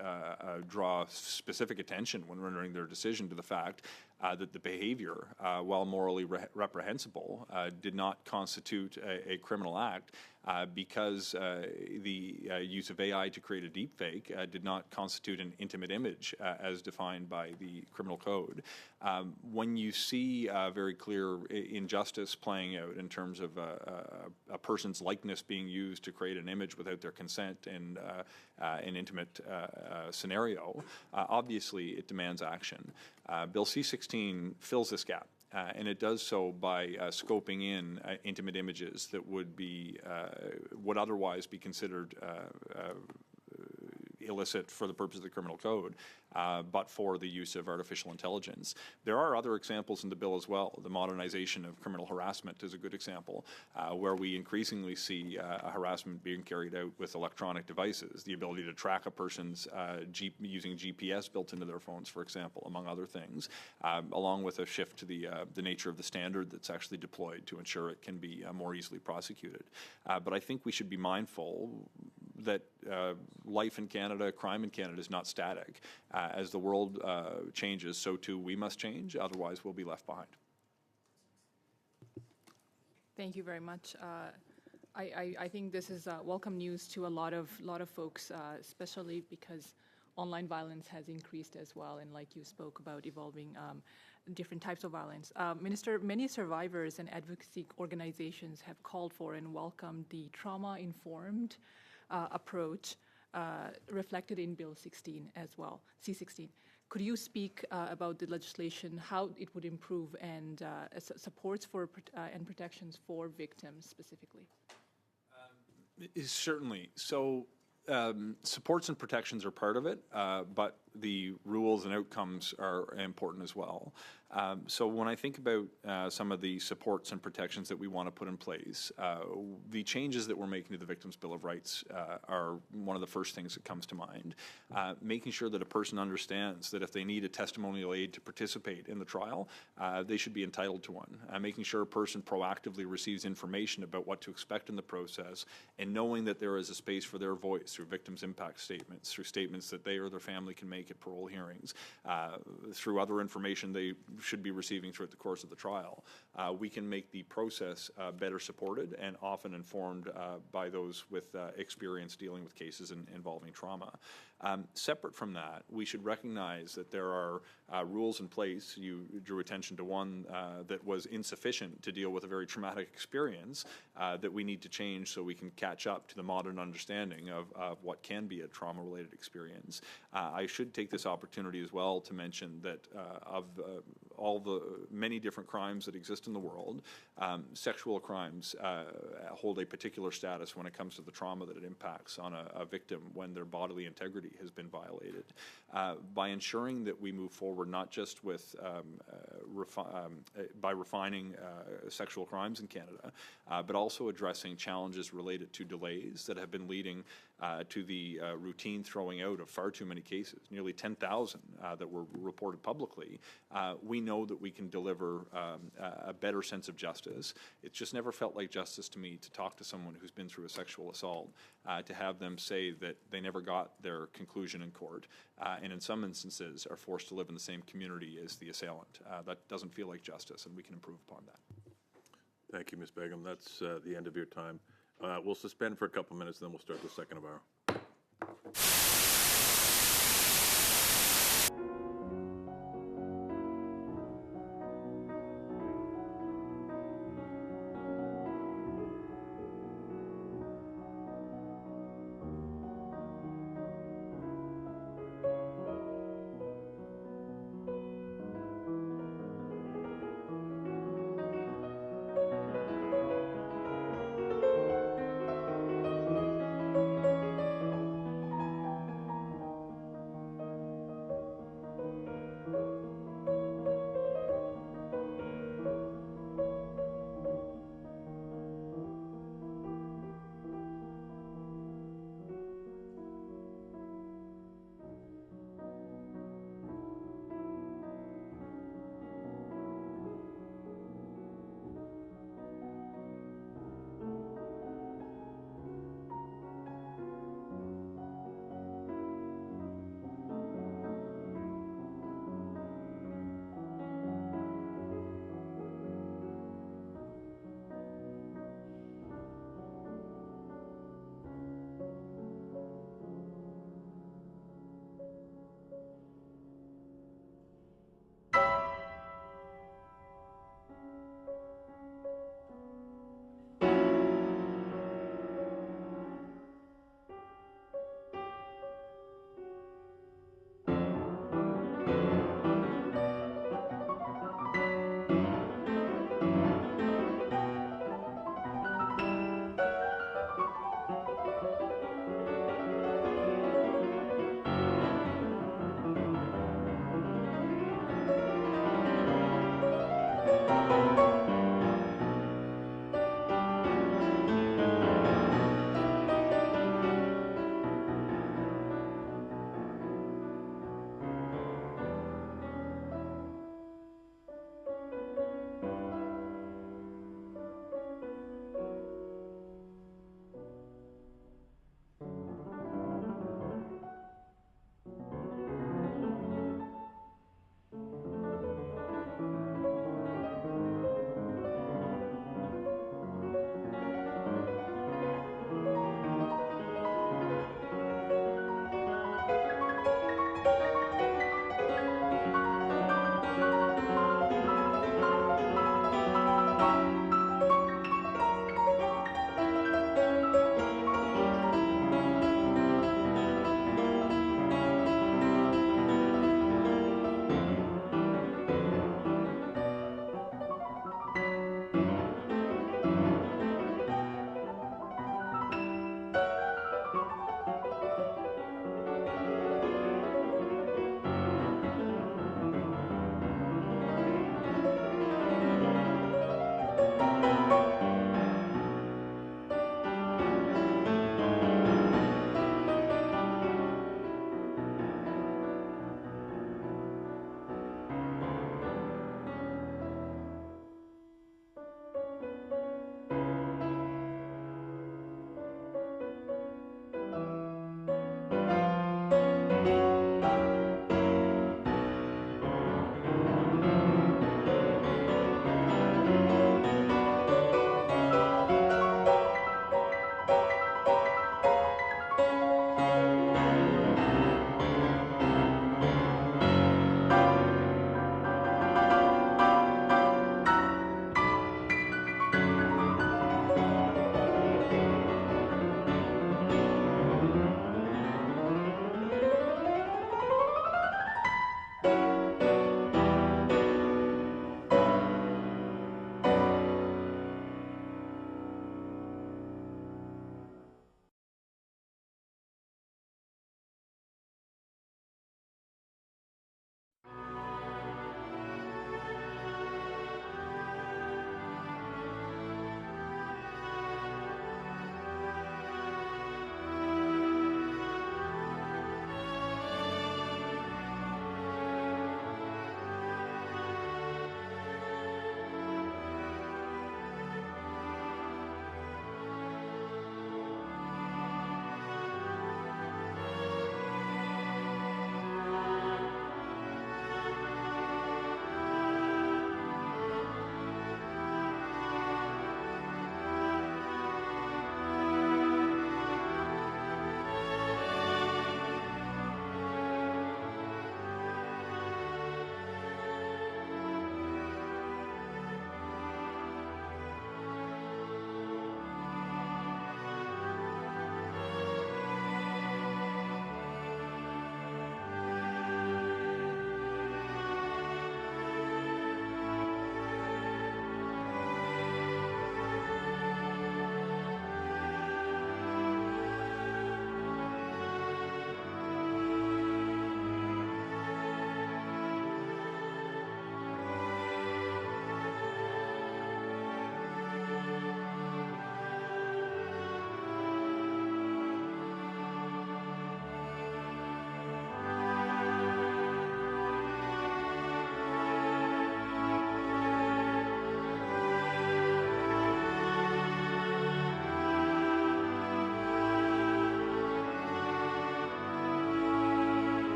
draw specific attention when rendering their decision to the fact that the behavior, while morally reprehensible, did not constitute a criminal act because the use of AI to create a deepfake did not constitute an intimate image as defined by the criminal code. When you see very clear injustice playing out in terms of a person's likeness being used to create an image without their consent in an intimate scenario, obviously it demands action. Bill C-16 fills this gap. And it does so by scoping in intimate images that would otherwise be considered illicit for the purpose of the criminal code, but for the use of artificial intelligence. There are other examples in the bill as well. The modernization of criminal harassment is a good example, where we increasingly see harassment being carried out with electronic devices, the ability to track a person's using GPS built into their phones, for example, among other things, along with a shift to the nature of the standard that's actually deployed to ensure it can be more easily prosecuted. But I think we should be mindful that life in Canada, crime in Canada is not static. As the world changes, so too we must change, otherwise we'll be left behind. Thank you very much. I think this is welcome news to a lot of folks, especially because online violence has increased as well, and like you spoke about, evolving different types of violence. Minister, many survivors and advocacy organizations have called for and welcomed the trauma-informed approach reflected in Bill 16 as well, C-16. Could you speak about the legislation, how it would improve, and supports for and protections for victims specifically? Certainly. So supports and protections are part of it, but the rules and outcomes are important as well. So when I think about some of the supports and protections that we want to put in place, the changes that we're making to the Victims' Bill of Rights are one of the first things that comes to mind. Making sure that a person understands that if they need a testimonial aid to participate in the trial, they should be entitled to one. Making sure a person proactively receives information about what to expect in the process, and knowing that there is a space for their voice through victims' impact statements, through statements that they or their family can make at parole hearings, through other information they should be receiving throughout the course of the trial. We can make the process better supported and often informed by those with experience dealing with cases involving trauma. Separate from that, we should recognize that there are rules in place. You drew attention to one that was insufficient to deal with a very traumatic experience that we need to change so we can catch up to the modern understanding of what can be a trauma-related experience. I should take this opportunity as well to mention that of all the many different crimes that exist in the world, sexual crimes hold a particular status when it comes to the trauma that it impacts on a victim when their bodily integrity has been violated. By ensuring that we move forward not just with by refining sexual crimes in Canada, but also addressing challenges related to delays that have been leading to the routine throwing out of far too many cases, nearly 10,000 that were reported publicly. We know that we can deliver a better sense of justice. It's just never felt like justice to me to talk to someone who's been through a sexual assault, to have them say that they never got their conclusion in court, and in some instances are forced to live in the same community as the assailant. That doesn't feel like justice, and we can improve upon that. Thank you, Ms. Begum. That's the end of your time. We'll suspend for a couple minutes, then we'll start the second of our.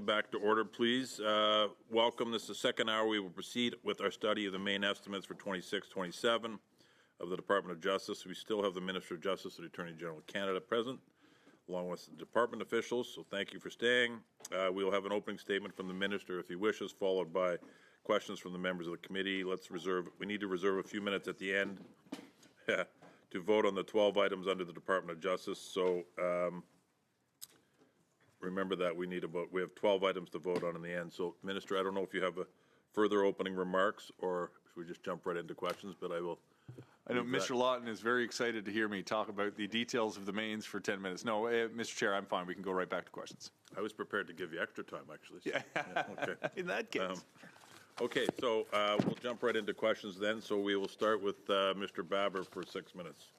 back to order, please. Welcome. This is the second hour. We will proceed with our study of the main estimates for 26-27 of the Department of Justice. We still have the Minister of Justice and the Attorney General of Canada present, along with the department officials, so thank you for staying. We will have an opening statement from the Minister, if he wishes, followed by questions from the members of the committee. We need to reserve a few minutes at the end to vote on the 12 items under the Department of Justice, so remember that we have 12 items to vote on in the end. So, Minister, I don't know if you have further opening remarks, or should we just jump right into questions, but I will. I know Mr. Lawton is very excited to hear me talk about the details of the mains for 10 minutes. No, Mr. Chair, I'm fine. We can go right back to questions. I was prepared to give you extra time, actually. So, yeah, okay. In that case. Okay, so we'll jump right into questions then. So we will start with Mr. Baber for 6 minutes.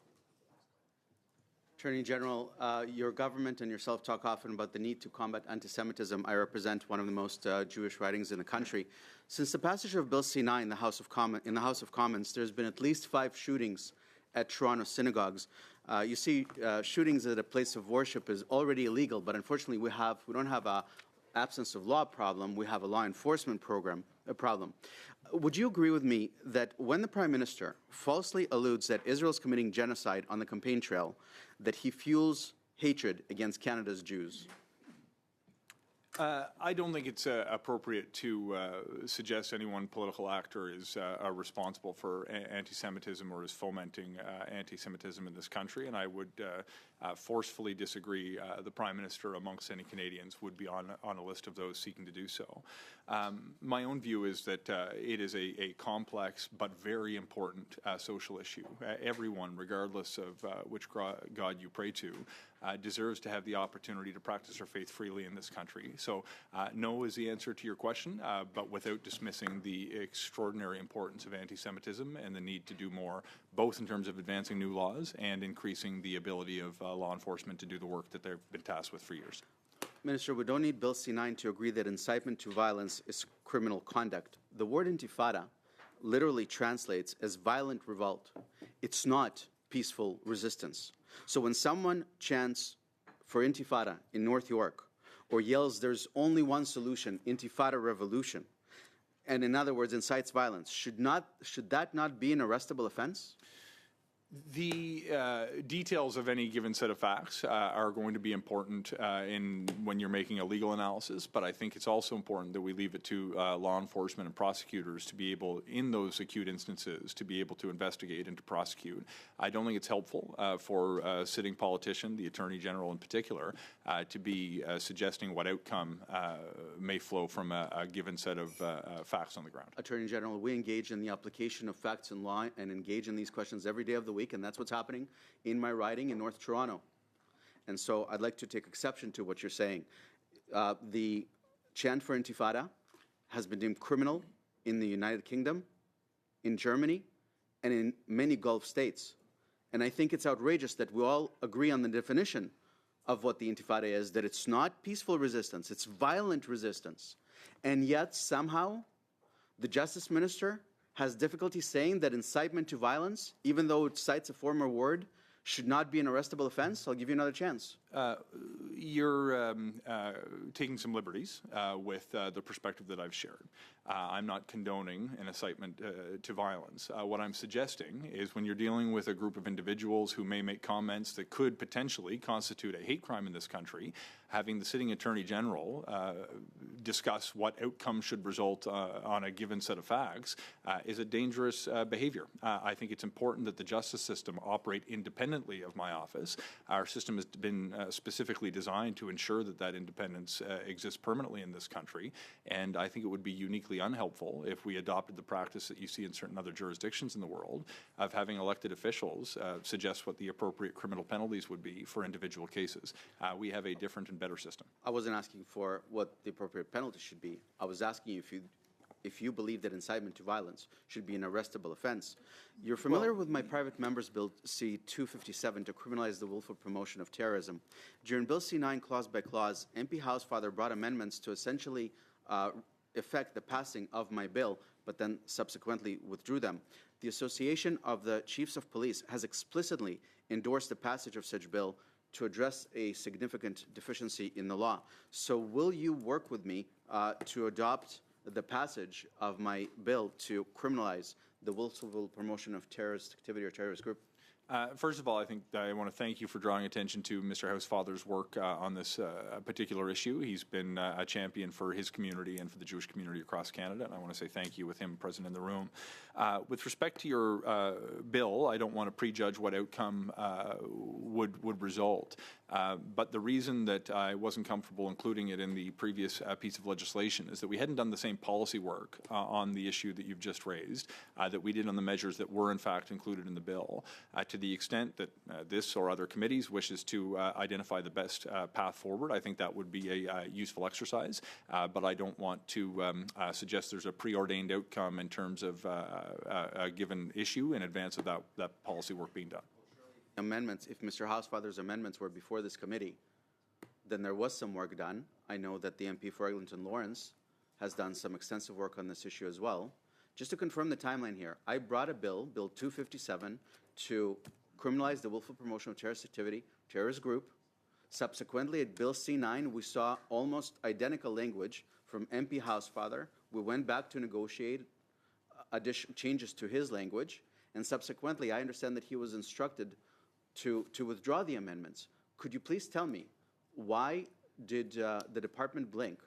Attorney General, your government and yourself talk often about the need to combat anti-Semitism. I represent one of the most Jewish ridings in the country. Since the passage of Bill C-9 in the House of Commons, there's been at least 5 shootings at Toronto synagogues. You see, shootings at a place of worship is already illegal, but unfortunately we don't have a absence of law problem. We have a law enforcement problem. Would you agree with me that when the Prime Minister falsely alludes that Israel is committing genocide on the campaign trail, that he fuels hatred against Canada's Jews? I don't think it's appropriate to suggest any one political actor is responsible for anti-Semitism or is fomenting anti-Semitism in this country, and I would forcefully disagree. The Prime Minister, amongst any Canadians, would be on a list of those seeking to do so. My own view is that it is a complex but very important social issue. Everyone, regardless of which God you pray to, deserves to have the opportunity to practice their faith freely in this country. So no is the answer to your question, but without dismissing the extraordinary importance of anti-Semitism and the need to do more, both in terms of advancing new laws and increasing the ability of law enforcement to do the work that they've been tasked with for years. Minister, we don't need Bill C-9 to agree that incitement to violence is criminal conduct. The word intifada literally translates as violent revolt. It's not peaceful resistance. So when someone chants for intifada in North York or yells there's only one solution, intifada revolution, and in other words incites violence, should that not be an arrestable offense? The details of any given set of facts are going to be important when you're making a legal analysis, but I think it's also important that we leave it to law enforcement and prosecutors to be able, in those acute instances, to be able to investigate and to prosecute. I don't think it's helpful for a sitting politician, the Attorney General in particular, to be suggesting what outcome may flow from a given set of facts on the ground. Attorney General, we engage in the application of facts in law and engage in these questions every day of the week, and that's what's happening in my riding in North Toronto. And so I'd like to take exception to what you're saying. The chant for intifada has been deemed criminal in the United Kingdom, in Germany, and in many Gulf states. And I think it's outrageous that we all agree on the definition of what the intifada is, that it's not peaceful resistance, it's violent resistance. And yet somehow the Justice Minister has difficulty saying that incitement to violence, even though it cites a former word, should not be an arrestable offense. I'll give you another chance. You're taking some liberties with the perspective that I've shared. I'm not condoning an incitement to violence. What I'm suggesting is when you're dealing with a group of individuals who may make comments that could potentially constitute a hate crime in this country, having the sitting Attorney General discuss what outcome should result on a given set of facts is a dangerous behavior. I think it's important that the justice system operate independently of my office. Our system has been specifically designed to ensure that that independence exists permanently in this country, and I think it would be uniquely unhelpful if we adopted the practice that you see in certain other jurisdictions in the world of having elected officials suggest what the appropriate criminal penalties would be for individual cases. We have a different and better system. I wasn't asking for what the appropriate penalty should be. I was asking you if you believe that incitement to violence should be an arrestable offense. You're familiar with my private member's Bill C-257 to criminalize the willful promotion of terrorism. During Bill C-9, clause by clause, MP Housefather brought amendments to essentially effect the passing of my bill, but then subsequently withdrew them. The Association of the Chiefs of Police has explicitly endorsed the passage of such bill to address a significant deficiency in the law. So will you work with me to adopt the passage of my bill to criminalize the willful promotion of terrorist activity or terrorist group? First of all, I think I want to thank you for drawing attention to Mr. Housefather's work on this particular issue. He's been a champion for his community and for the Jewish community across Canada, and I want to say thank you with him present in the room. With respect to your bill, I don't want to prejudge what outcome would result. But the reason that I wasn't comfortable including it in the previous piece of legislation is that we hadn't done the same policy work on the issue that you've just raised that we did on the measures that were in fact included in the bill. To the extent that this or other committees wishes to identify the best path forward, I think that would be a useful exercise. But I don't want to suggest there's a preordained outcome in terms of a given issue in advance of that policy work being done. Amendments, if Mr. Housefather's amendments were before this committee, then there was some work done. I know that the MP for Eglinton Lawrence has done some extensive work on this issue as well. Just to confirm the timeline here, I brought a bill, Bill 257, to criminalize the willful promotion of terrorist activity, terrorist group. Subsequently, at Bill C9, we saw almost identical language from MP Housefather. We went back to negotiate additional changes to his language, and subsequently, I understand that he was instructed to withdraw the amendments. Could you please tell me, why did the department blink,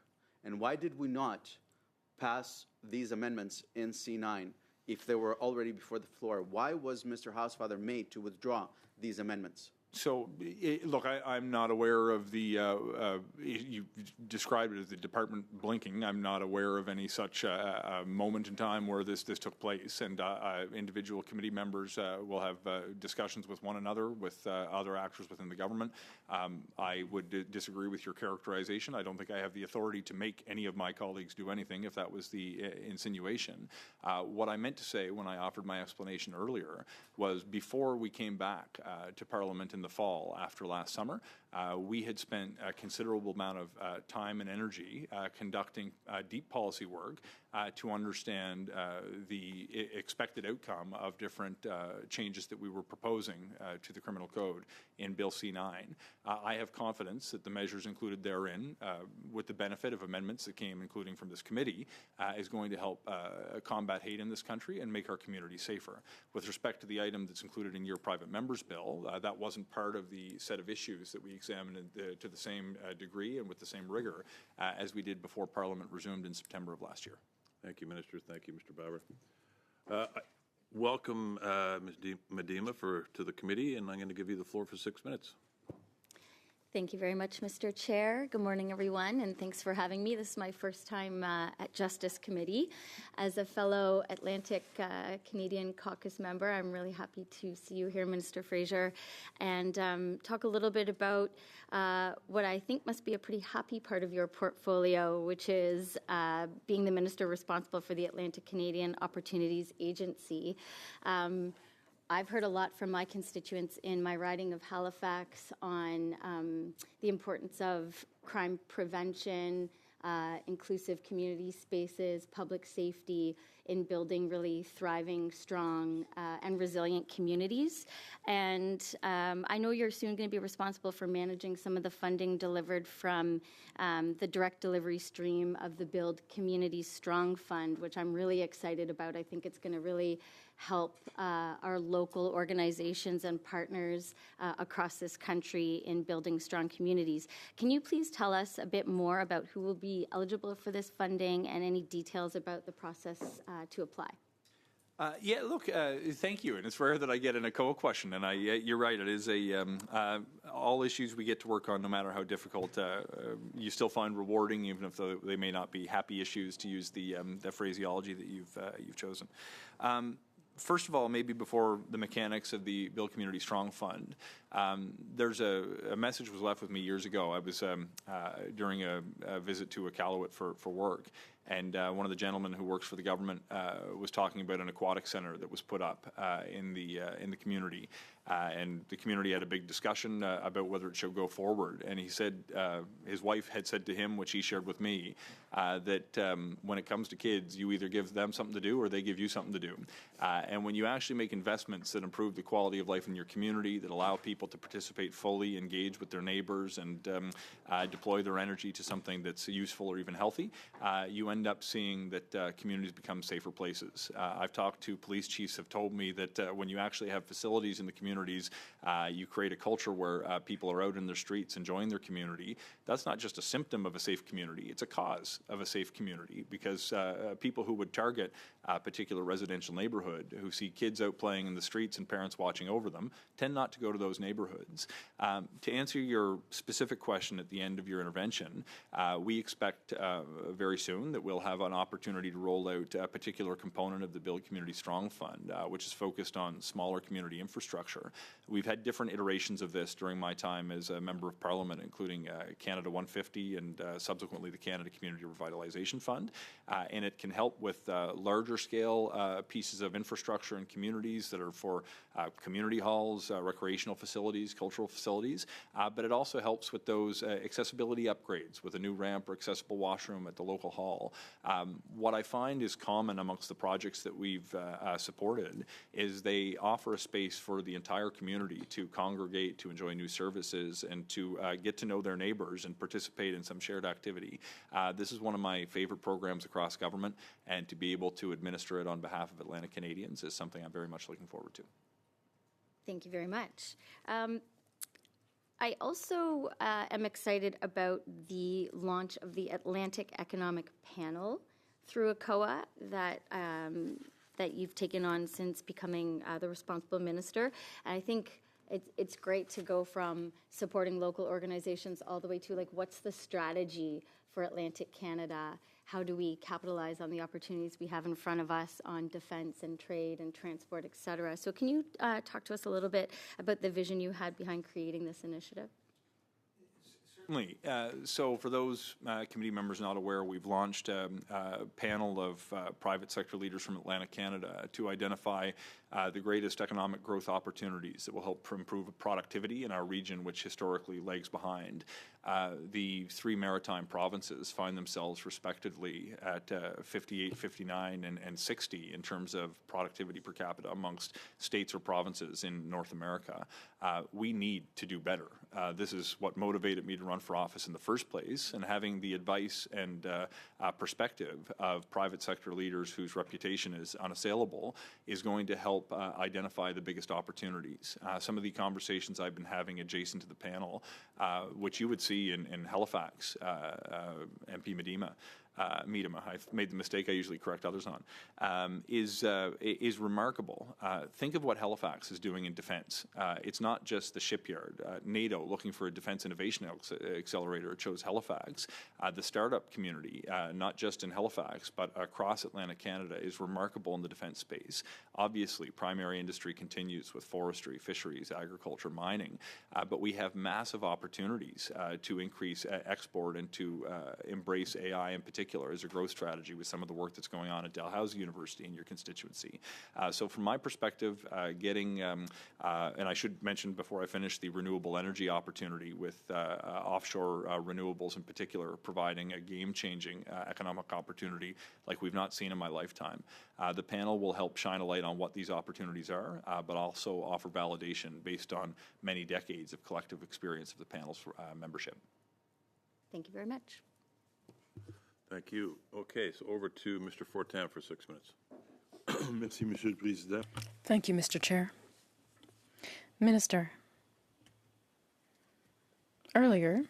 and why did we not pass these amendments in C9 if they were already before the floor? Why was Mr. Housefather made to withdraw these amendments? So, look, I'm not aware of the, you described it as the department blinking. I'm not aware of any such moment in time where this took place, and individual committee members will have discussions with one another, with other actors within the government. I would disagree with your characterization. I don't think I have the authority to make any of my colleagues do anything, if that was the insinuation. What I meant to say when I offered my explanation earlier was, before we came back to Parliament in the fall after last summer, we had spent a considerable amount of time and energy conducting deep policy work to understand the expected outcome of different changes that we were proposing to the criminal code in Bill C9. I have confidence that the measures included therein, with the benefit of amendments that came including from this committee, is going to help combat hate in this country and make our community safer. With respect to the item that's included in your private member's bill, that wasn't part of the set of issues that we examined to the same degree and with the same rigor as we did before Parliament resumed in September of last year. Thank you, Minister. Thank you, Mr. Bauer. Welcome, Ms. Medema, to the committee, and I'm going to give you the floor for 6 minutes. Thank you very much, Mr. Chair. Good morning, everyone, and thanks for having me. This is my first time at Justice Committee. As a fellow Atlantic Canadian Caucus member, I'm really happy to see you here, Minister Fraser, and talk a little bit about what I think must be a pretty happy part of your portfolio, which is being the minister responsible for the Atlantic Canadian Opportunities Agency. I've heard a lot from my constituents in my riding of Halifax on the importance of crime prevention, inclusive community spaces, public safety in building really thriving, strong, and resilient communities. And I know you're soon going to be responsible for managing some of the funding delivered from the direct delivery stream of the Build Communities Strong Fund, which I'm really excited about. I think it's going to really help our local organizations and partners across this country in building strong communities. Can you please tell us a bit more about who will be eligible for this funding and any details about the process to apply? Yeah, look, thank you. And it's rare that I get an ECHO question, and you're right. It is all issues we get to work on, no matter how difficult, you still find rewarding, even if they may not be happy issues, to use the phraseology that you've chosen. First of all, maybe before the mechanics of the Build Community Strong Fund, there's a message was left with me years ago. I was during a visit to Iqaluit for work, and one of the gentlemen who works for the government was talking about an aquatic center that was put up in the community, and the community had a big discussion about whether it should go forward. And he said his wife had said to him, which he shared with me, that when it comes to kids, you either give them something to do or they give you something to do. And when you actually make investments that improve the quality of life in your community, that allow people people to participate fully, engage with their neighbors, and deploy their energy to something that's useful or even healthy, you end up seeing that communities become safer places. I've talked to police chiefs have told me that when you actually have facilities in the communities, you create a culture where people are out in their streets enjoying their community. That's not just a symptom of a safe community, it's a cause of a safe community, because people who would target a particular residential neighborhood, who see kids out playing in the streets and parents watching over them, tend not to go to those neighborhoods. To answer your specific question at the end of your intervention, we expect very soon that we'll have an opportunity to roll out a particular component of the Build Community Strong Fund, which is focused on smaller community infrastructure. We've had different iterations of this during my time as a Member of Parliament, including Canada 150 and subsequently the Canada Community Revitalization Fund, and it can help with larger scale pieces of infrastructure in communities that are for community halls, recreational facilities, cultural facilities, but it also helps with those accessibility upgrades with a new ramp or accessible washroom at the local hall. What I find is common amongst the projects that we've supported is they offer a space for the entire community to congregate, to enjoy new services, and to get to know their neighbors and participate in some shared activity. This is one of my favorite programs across government, and to be able to administer it on behalf of Atlantic Canadians is something I'm very much looking forward to. Thank you very much. I also am excited about the launch of the Atlantic Economic Panel through ACOA that you've taken on since becoming the responsible minister. And I think it's great to go from supporting local organizations all the way to, like, what's the strategy for Atlantic Canada? How do we capitalize on the opportunities we have in front of us on defense and trade and transport, et cetera? So can you talk to us a little bit about the vision you had behind creating this initiative? Certainly. So for those committee members not aware, we've launched a panel of private sector leaders from Atlantic Canada to identify the greatest economic growth opportunities that will help improve productivity in our region, which historically lags behind. The three maritime provinces find themselves respectively at 58, 59, and 60 in terms of productivity per capita amongst states or provinces in North America. We need to do better. This is what motivated me to run for office in the first place, and having the advice and perspective of private sector leaders whose reputation is unassailable is going to help identify the biggest opportunities. Some of the conversations I've been having adjacent to the panel, which you would see in Halifax, MP Miedema, I've made the mistake I usually correct others on, is remarkable. Think of what Halifax is doing in defense. It's not just the shipyard. NATO, looking for a defense innovation accelerator, chose Halifax. The startup community, not just in Halifax, but across Atlantic Canada, is remarkable in the defense space. Obviously, primary industry continues with forestry, fisheries, agriculture, mining, but we have massive opportunities to increase export and to embrace AI in particular as a growth strategy with some of the work that's going on at Dalhousie University in your constituency. So from my perspective, getting, and I should mention before I finish, the renewable energy opportunity with offshore renewables in particular, providing a game-changing economic opportunity like we've not seen in my lifetime. The panel will help shine a light on what these opportunities are, but also offer validation based on many decades of collective experience of the panel's membership. Thank you very much. Thank you. Okay, so over to Mr. Fortin for 6 minutes. Merci, Monsieur le Président. Thank you, Mr. Chair. Minister, earlier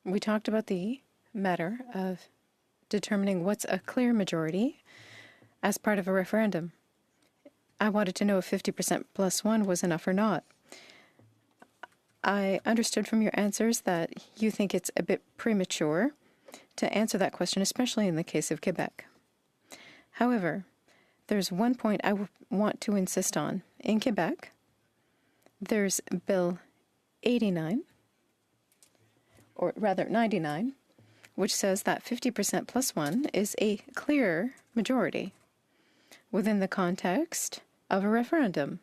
we talked about the matter of determining what's a clear majority as part of a referendum. I wanted to know if 50% plus one was enough or not. I understood from your answers that you think it's a bit premature to answer that question, especially in the case of Quebec. However, there's one point I want to insist on. In Quebec, there's Bill 89, or rather 99, which says that 50% plus one is a clear majority within the context of a referendum,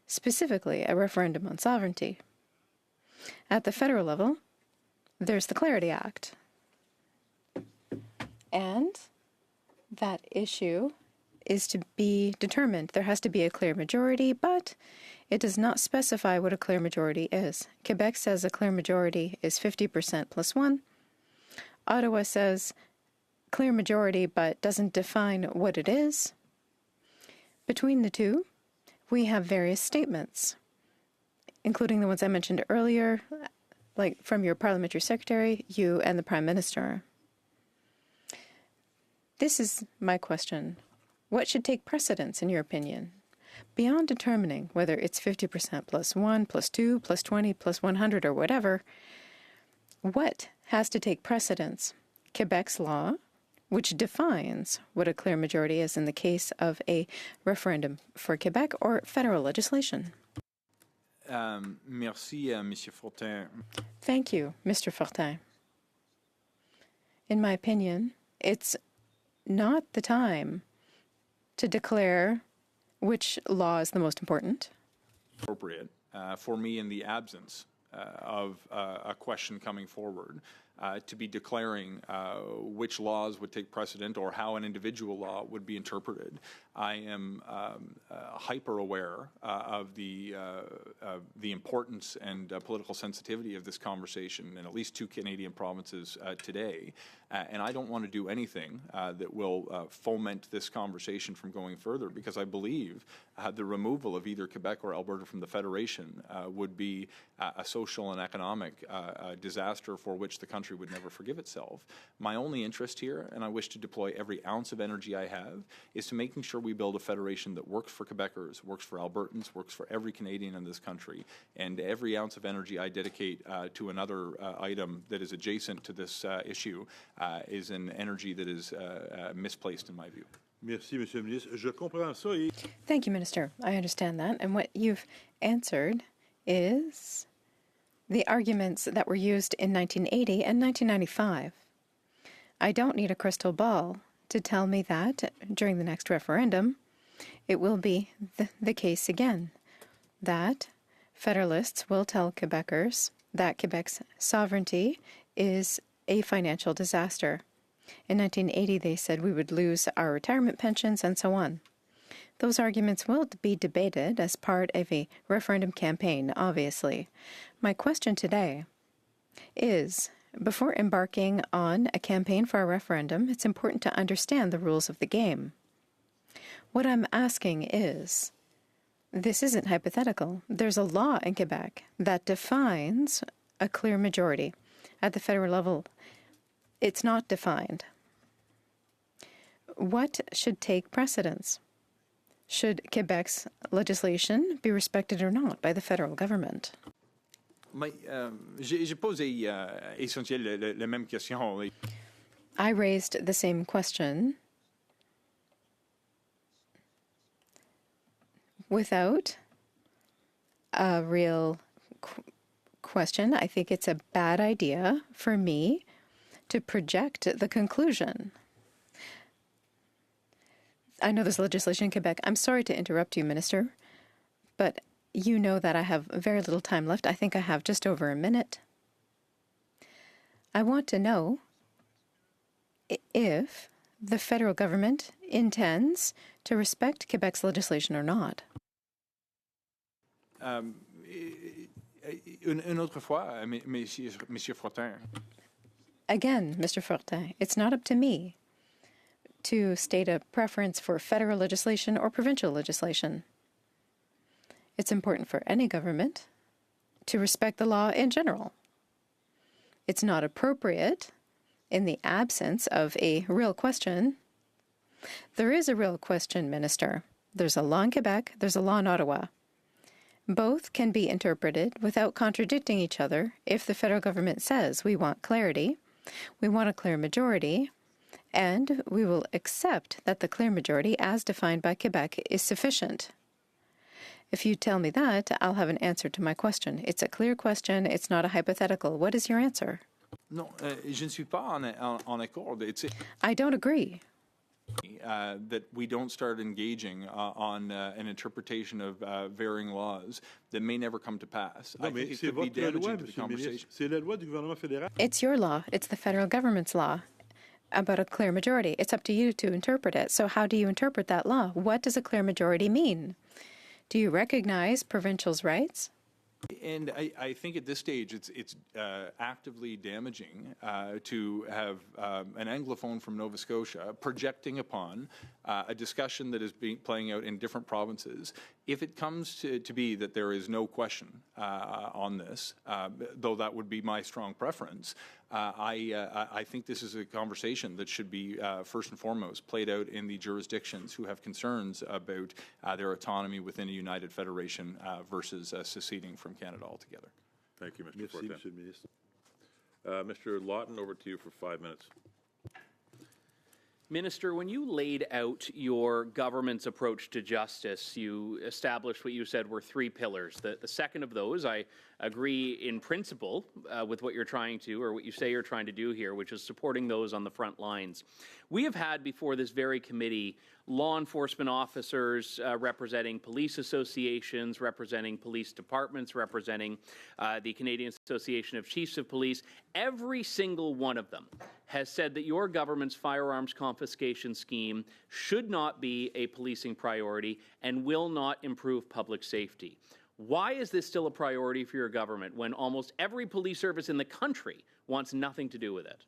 specifically a referendum on sovereignty. At the federal level, there's the Clarity Act. And that issue is to be determined. There has to be a clear majority, but it does not specify what a clear majority is. Quebec says a clear majority is 50% plus one. Ottawa says clear majority, but doesn't define what it is. Between the two, we have various statements, including the ones I mentioned earlier, like from your parliamentary secretary, you, and the Prime Minister. This is my question. What should take precedence, in your opinion? Beyond determining whether it's 50% plus 1, plus 2, plus 20, plus 100, or whatever, what has to take precedence? Quebec's law, which defines what a clear majority is in the case of a referendum for Quebec, or federal legislation? Merci, Monsieur Fortin. Thank you, Mr. Fortin. In my opinion, it's not the time to declare which law is the most important. Appropriate for me, in the absence of a question coming forward, to be declaring which laws would take precedent or how an individual law would be interpreted. I am hyper aware of the importance and political sensitivity of this conversation in at least 2 Canadian provinces today, and I don't want to do anything that will foment this conversation from going further, because I believe the removal of either Quebec or Alberta from the Federation would be a social and economic disaster for which the country would never forgive itself. My only interest here, and I wish to deploy every ounce of energy I have, is to making sure we build a federation that works for Quebecers, works for Albertans, works for every Canadian in this country. And every ounce of energy I dedicate to another item that is adjacent to this issue is an energy that is misplaced in my view. Merci, Monsieur le Ministre. Je comprends ça. Et... Thank you, Minister. I understand that. And what you've answered is the arguments that were used in 1980 and 1995. I don't need a crystal ball to tell me that during the next referendum, it will be the case again, that Federalists will tell Quebecers that Quebec's sovereignty is a financial disaster. In 1980, they said we would lose our retirement pensions and so on. Those arguments will be debated as part of a referendum campaign, obviously. My question today is, before embarking on a campaign for a referendum, it's important to understand the rules of the game. What I'm asking is, this isn't hypothetical. There's a law in Quebec that defines a clear majority. At the federal level, it's not defined. What should take precedence? Should Quebec's legislation be respected or not by the federal government? J'ai posé essentiellement la même question. I raised the same question without a real question. I think it's a bad idea for me to project the conclusion. I know there's legislation in Quebec. I'm sorry to interrupt you, Minister, but you know that I have very little time left. I think I have just over a minute. I want to know if the federal government intends to respect Quebec's legislation or not. Une autre fois, Monsieur Fortin. Again, Mr. Fortin, it's not up to me to state a preference for federal legislation or provincial legislation. It's important for any government to respect the law in general. It's not appropriate in the absence of a real question. There is a real question, Minister. There's a law in Quebec, there's a law in Ottawa. Both can be interpreted without contradicting each other if the federal government says we want clarity, we want a clear majority, and we will accept that the clear majority as defined by Quebec is sufficient. If you tell me that, I'll have an answer to my question. It's a clear question. It's not a hypothetical. What is your answer? Non, je ne suis pas en accord. I don't agree. That we don't start engaging on an interpretation of varying laws that may never come to pass. Non, I think mais it c'est could be votre loi, damaging to the Monsieur le Ministre. conversation. C'est la loi du gouvernement fédéral. It's your law. It's the federal government's law. about a clear majority. It's up to you to interpret it. So how do you interpret that law? What does a clear majority mean? Do you recognize provincials' rights? And I think at this stage, it's actively damaging to have an Anglophone from Nova Scotia projecting upon a discussion that is playing out in different provinces. If it comes to be that there is no question on this, though that would be my strong preference, I think this is a conversation that should be first and foremost played out in the jurisdictions who have concerns about their autonomy within a united federation versus seceding from Canada altogether. Thank you, Mr. Merci, Fortin. Monsieur le Ministre. Mr. Lawton, over to you for 5 minutes. Minister, when you laid out your government's approach to justice, you established what you said were 3 pillars. The second of those, I agree in principle with what you're trying to, or what you say you're trying to do here, which is supporting those on the front lines. We have had before this very committee law enforcement officers representing police associations, representing police departments, representing the Canadian Association of Chiefs of Police. Every single one of them has said that your government's firearms confiscation scheme should not be a policing priority and will not improve public safety. Why is this still a priority for your government when almost every police service in the country wants nothing to do with it?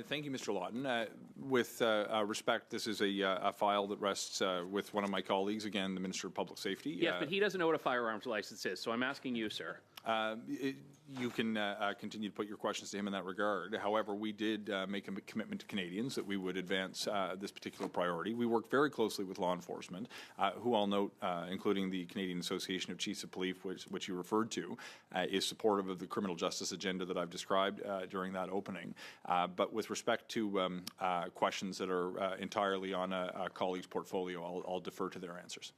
Thank you, Mr. Lawton. With respect, this is a file that rests with one of my colleagues, again, the Minister of Public Safety. Yes, but he doesn't know what a firearms license is, so I'm asking you, sir. You can continue to put your questions to him in that regard. However, we did make a commitment to Canadians that we would advance this particular priority. We work very closely with law enforcement, who I'll note, including the Canadian Association of Chiefs of Police, which you referred to, is supportive of the criminal justice agenda that I've described during that opening. But with respect to questions that are entirely on a colleague's portfolio, I'll defer to their answers.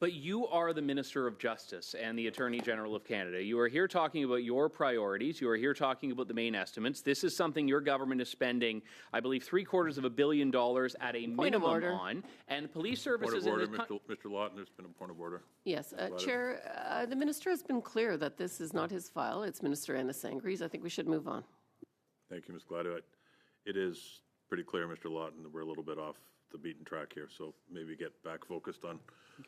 But you are the Minister of Justice and the Attorney General of Canada. You are here talking about your priorities. You are here talking about the main estimates. This is something your government is spending, I believe, $750 million at a minimum on. And police services Point of in order, Mr. Lawton, there's been a point of order. Yes, Chair, the minister has been clear that this is not his file. It's Minister Anna Sangri's. I think we should move on. Thank you, Ms. Gladue. It is pretty clear, Mr. Lawton, that we're a little bit off the beaten track here, so maybe get back focused on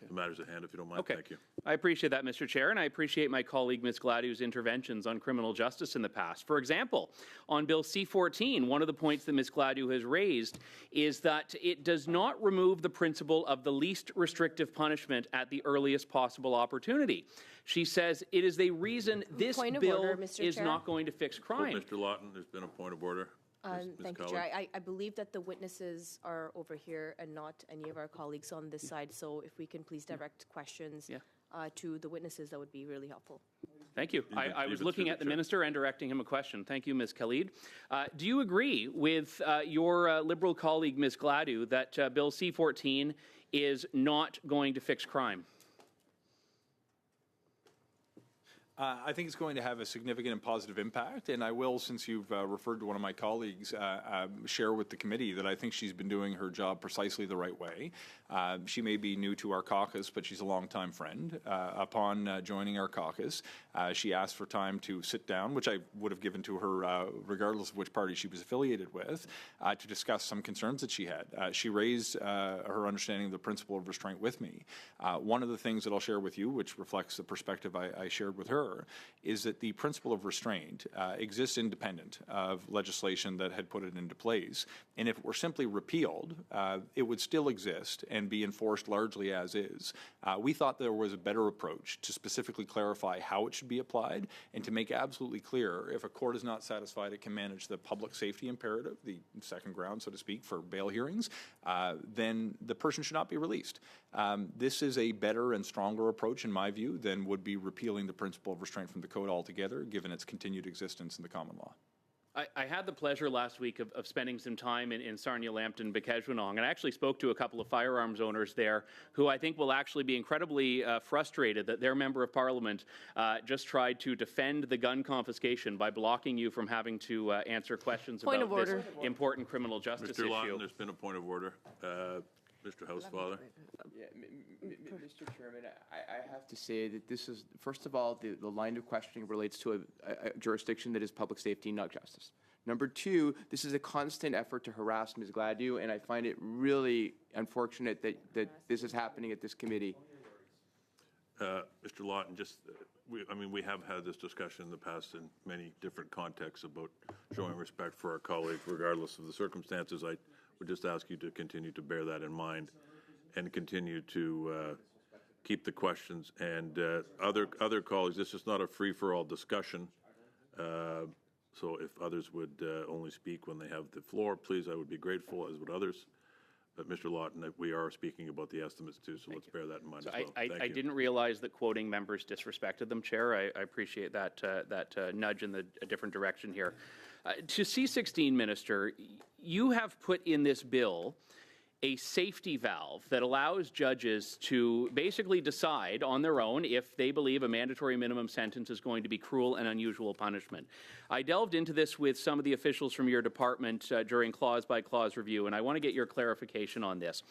the matters at hand, if you don't mind. Okay. Thank you. I appreciate that, Mr. Chair, and I appreciate my colleague Ms. Gladue's interventions on criminal justice in the past. For example, on Bill C-14, one of the points that Ms. Gladue has raised is that it does not remove the principle of the least restrictive punishment at the earliest possible opportunity. She says it is the reason this bill is not going to fix crime. Mr. Lawton, there's been a point of order. Thank you, Chair. I believe that the witnesses are over here and not any of our colleagues on this side, so if we can please direct questions to the witnesses, that would be really helpful. Thank you. I was looking at the minister and directing him a question. Thank you, Ms. Khalid. Do you agree with your Liberal colleague, Ms. Gladue, that Bill C-14 is not going to fix crime? I think it's going to have a significant and positive impact, and I will, since you've referred to one of my colleagues, share with the committee that I think she's been doing her job precisely the right way. She may be new to our caucus, but she's a longtime friend. Upon joining our caucus, she asked for time to sit down, which I would have given to her regardless of which party she was affiliated with, to discuss some concerns that she had. She raised her understanding of the principle of restraint with me. One of the things that I'll share with you, which reflects the perspective I shared with her, is that the principle of restraint exists independent of legislation that had put it into place. And if it were simply repealed, it would still exist and be enforced largely as is. We thought there was a better approach to specifically clarify how it should be applied and to make absolutely clear if a court is not satisfied it can manage the public safety imperative, the second ground, so to speak, for bail hearings, then the person should not be released. This is a better and stronger approach, in my view, than would be repealing the principle of restraint from the code altogether, given its continued existence in the common law. I had the pleasure last week of spending some time in Sarnia, Lambton, Bikeshwanong, and I actually spoke to a couple of firearms owners there who I think will actually be incredibly frustrated that their member of parliament just tried to defend the gun confiscation by blocking you from having to answer questions about this important criminal justice issue. Mr. Lawton, there's been a point of order. Mr. Housefather. Yeah, Mr. Chairman, I have to say that this is, first of all, the line of questioning relates to a jurisdiction that is public safety, not justice. Number two, this is a constant effort to harass Ms. Gladue, and I find it really unfortunate that this is happening at this committee. Mr. Lawton, we have had this discussion in the past in many different contexts about showing respect for our colleagues regardless of the circumstances. I would just ask you to continue to bear that in mind and continue to keep the questions. And other colleagues, this is not a free-for-all discussion. So if others would only speak when they have the floor, please, I would be grateful, as would others. But Mr. Lawton, we are speaking about the estimates too, so let's bear that in mind as well. I didn't realize that quoting members disrespected them, Chair. I appreciate that nudge in a different direction here. To C-16, Minister, you have put in this bill a safety valve that allows judges to basically decide on their own if they believe a mandatory minimum sentence is going to be cruel and unusual punishment. I delved into this with some of the officials from your department during clause-by-clause review, and I want to get your clarification on this.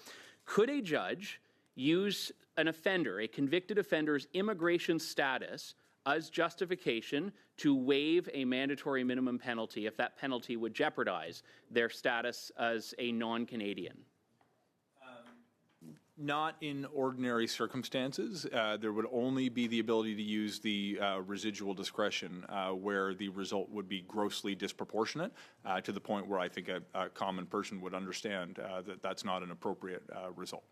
Could a judge use an offender, a convicted offender's immigration status, as justification to waive a mandatory minimum penalty if that penalty would jeopardize their status as a non-Canadian? Not in ordinary circumstances. There would only be the ability to use the residual discretion where the result would be grossly disproportionate to the point where I think a common person would understand that that's not an appropriate result.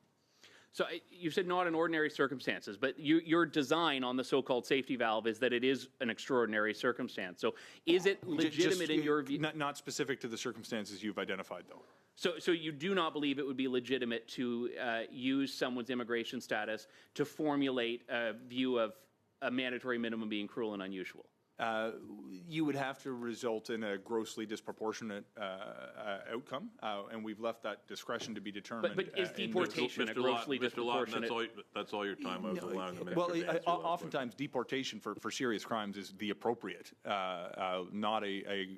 So you said not in ordinary circumstances, but your design on the so-called safety valve is that it is an extraordinary circumstance. So is it legitimate in your view? Not specific to the circumstances you've identified, though. So you do not believe it would be legitimate to use someone's immigration status to formulate a view of a mandatory minimum being cruel and unusual? You would have to result in a grossly disproportionate outcome, and we've left that discretion to be determined. But is deportation a grossly disproportionate? That's all your time I was allowing the minister Well, to answer that oftentimes deportation for serious crimes is the appropriate, not a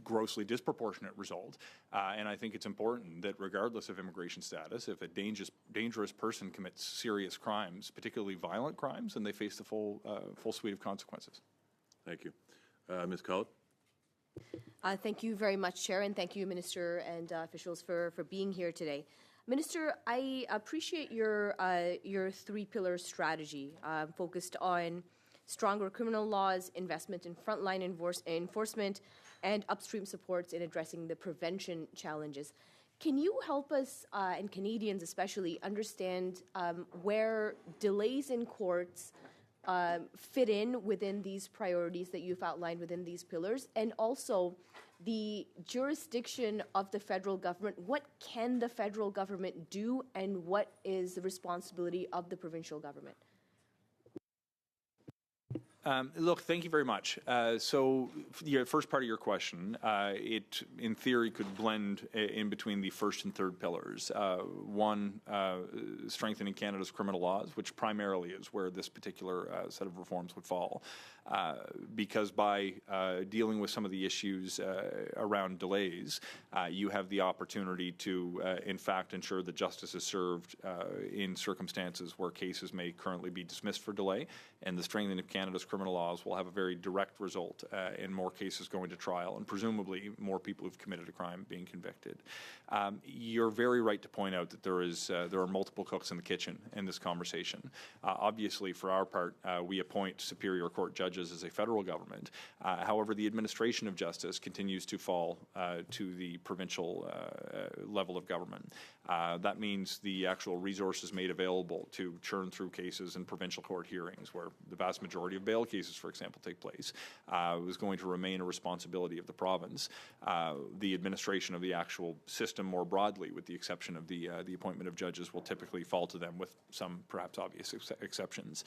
grossly disproportionate result. And I think it's important that regardless of immigration status, if a dangerous person commits serious crimes, particularly violent crimes, then they face the full suite of consequences. Thank you. Ms. Collett? Thank you very much, Chair, and thank you, Minister and officials, for being here today. Minister, I appreciate your three-pillar strategy focused on stronger criminal laws, investment in frontline enforcement, and upstream supports in addressing the prevention challenges. Can you help us, and Canadians especially, understand where delays in courts fit in within these priorities that you've outlined within these pillars, and also the jurisdiction of the federal government? What can the federal government do, and what is the responsibility of the provincial government? Look, thank you very much. So the first part of your question, it in theory could blend in between the first and third pillars. One, strengthening Canada's criminal laws, which primarily is where this particular set of reforms would fall. Because by dealing with some of the issues around delays, you have the opportunity to, in fact, ensure that justice is served in circumstances where cases may currently be dismissed for delay, and the strengthening of Canada's criminal laws will have a very direct result in more cases going to trial, and presumably more people who've committed a crime being convicted. You're very right to point out that there are multiple cooks in the kitchen in this conversation. Obviously, for our part, we appoint Superior Court judges as a federal government. However, the administration of justice continues to fall to the provincial level of government. That means the actual resources made available to churn through cases in provincial court hearings, where the vast majority of bail cases, for example, take place, was going to remain a responsibility of the province. The administration of the actual system more broadly, with the exception of the appointment of judges, will typically fall to them, with some perhaps obvious exceptions.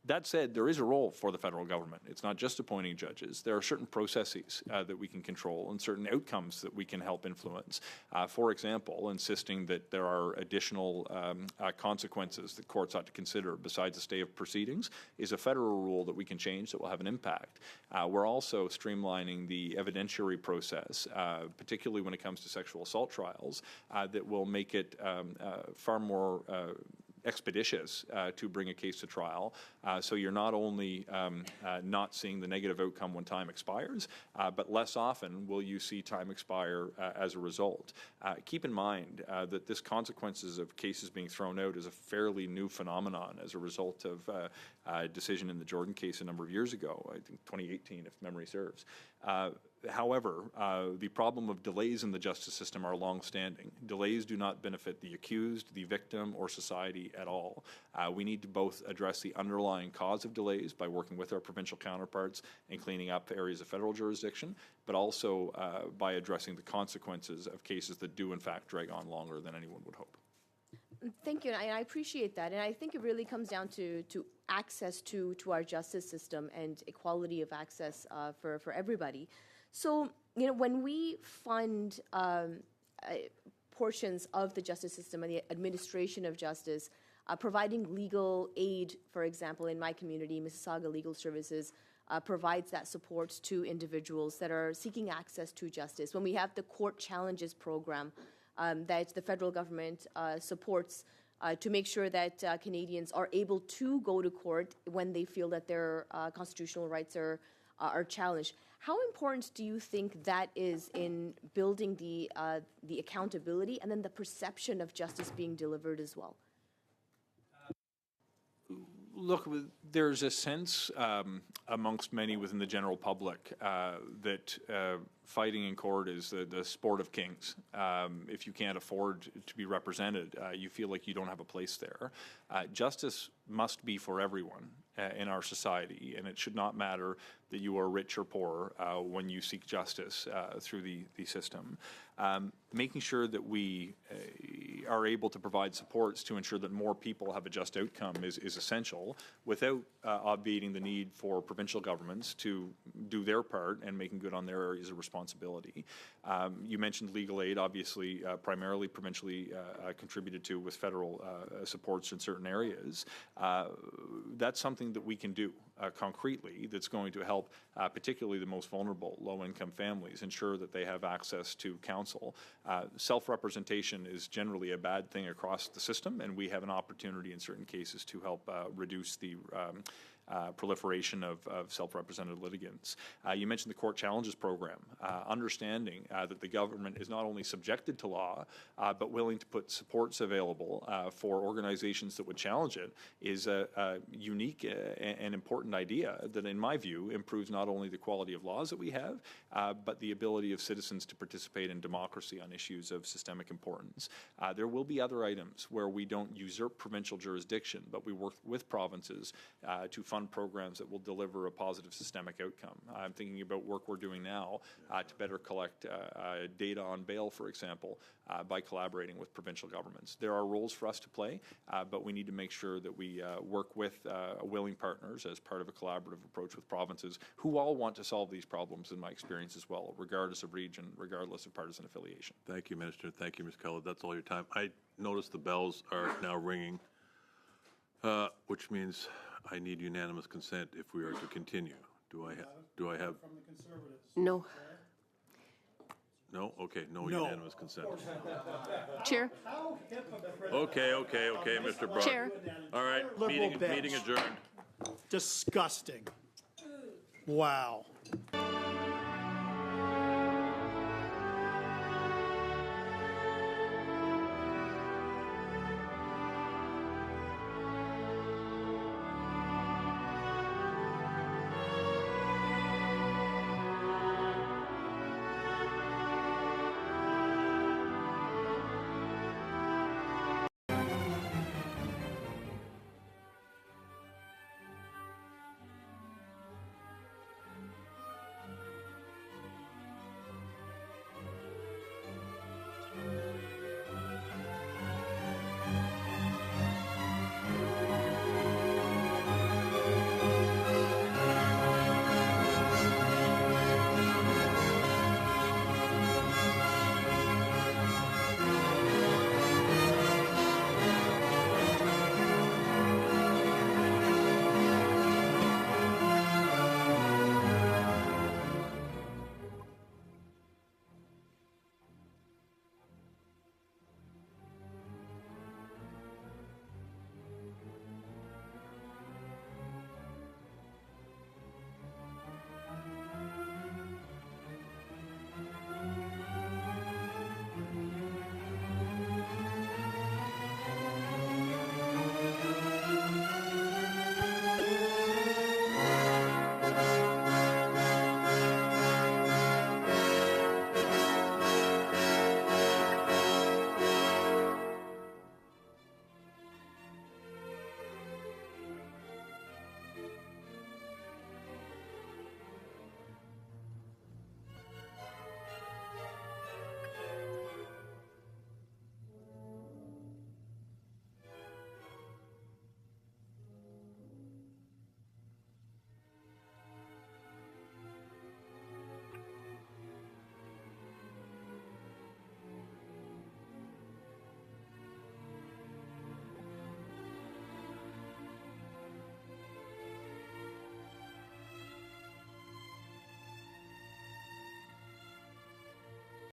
That said, there is a role for the federal government. It's not just appointing judges. There are certain processes that we can control and certain outcomes that we can help influence. For example, insisting that there are additional consequences that courts ought to consider besides a stay of proceedings is a federal rule that we can change that will have an impact. We're also streamlining the evidentiary process, particularly when it comes to sexual assault trials, that will make it far more expeditious to bring a case to trial. So you're not only not seeing the negative outcome when time expires, but less often will you see time expire as a result. Keep in mind that this consequences of cases being thrown out is a fairly new phenomenon as a result of a decision in the Jordan case a number of years ago, I think 2018 if memory serves. However, the problem of delays in the justice system are long-standing. Delays do not benefit the accused, the victim, or society at all. We need to both address the underlying cause of delays by working with our provincial counterparts and cleaning up areas of federal jurisdiction, but also by addressing the consequences of cases that do in fact drag on longer than anyone would hope. Thank you, and I appreciate that. And I think it really comes down to access to our justice system and equality of access for everybody. So, when we fund portions of the justice system and the administration of justice, providing legal aid, for example, in my community, Mississauga Legal Services provides that support to individuals that are seeking access to justice. When we have the Court Challenges program that the federal government supports to make sure that Canadians are able to go to court when they feel that their constitutional rights are challenged. How important do you think that is in building the accountability and then the perception of justice being delivered as well? Look, there's a sense amongst many within the general public that fighting in court is the sport of kings. If you can't afford to be represented, you feel like you don't have a place there. Justice must be for everyone in our society, and it should not matter that you are rich or poor when you seek justice through the system. Making sure that we are able to provide supports to ensure that more people have a just outcome is essential, without obviating the need for provincial governments to do their part and making good on their areas of responsibility. You mentioned legal aid, obviously primarily provincially contributed to with federal supports in certain areas. That's something that we can do concretely that's going to help particularly the most vulnerable low-income families ensure that they have access to counsel. Self-representation is generally a bad thing across the system, and we have an opportunity in certain cases to help reduce the proliferation of self-represented litigants. You mentioned the Court Challenges program. Understanding that the government is not only subjected to law, but willing to put supports available for organizations that would challenge it is a unique and important idea that, in my view, improves not only the quality of laws that we have, but the ability of citizens to participate in democracy on issues of systemic importance. There will be other items where we don't usurp provincial jurisdiction, but we work with provinces to fund programs that will deliver a positive systemic outcome. I'm thinking about work we're doing now to better collect data on bail, for example, by collaborating with provincial governments. There are roles for us to play, but we need to make sure that we work with willing partners as part of a collaborative approach with provinces who all want to solve these problems, in my experience as well, regardless of region, regardless of partisan affiliation. Thank you, Minister. Thank you, Ms. Keller. That's all your time. I notice the bells are now ringing, which means I need unanimous consent if we are to continue. Do I have? From the Conservatives. No. No? Okay, no unanimous consent. Chair. Okay, Mr. Brock. Chair. All right, meeting adjourned. Disgusting. Wow.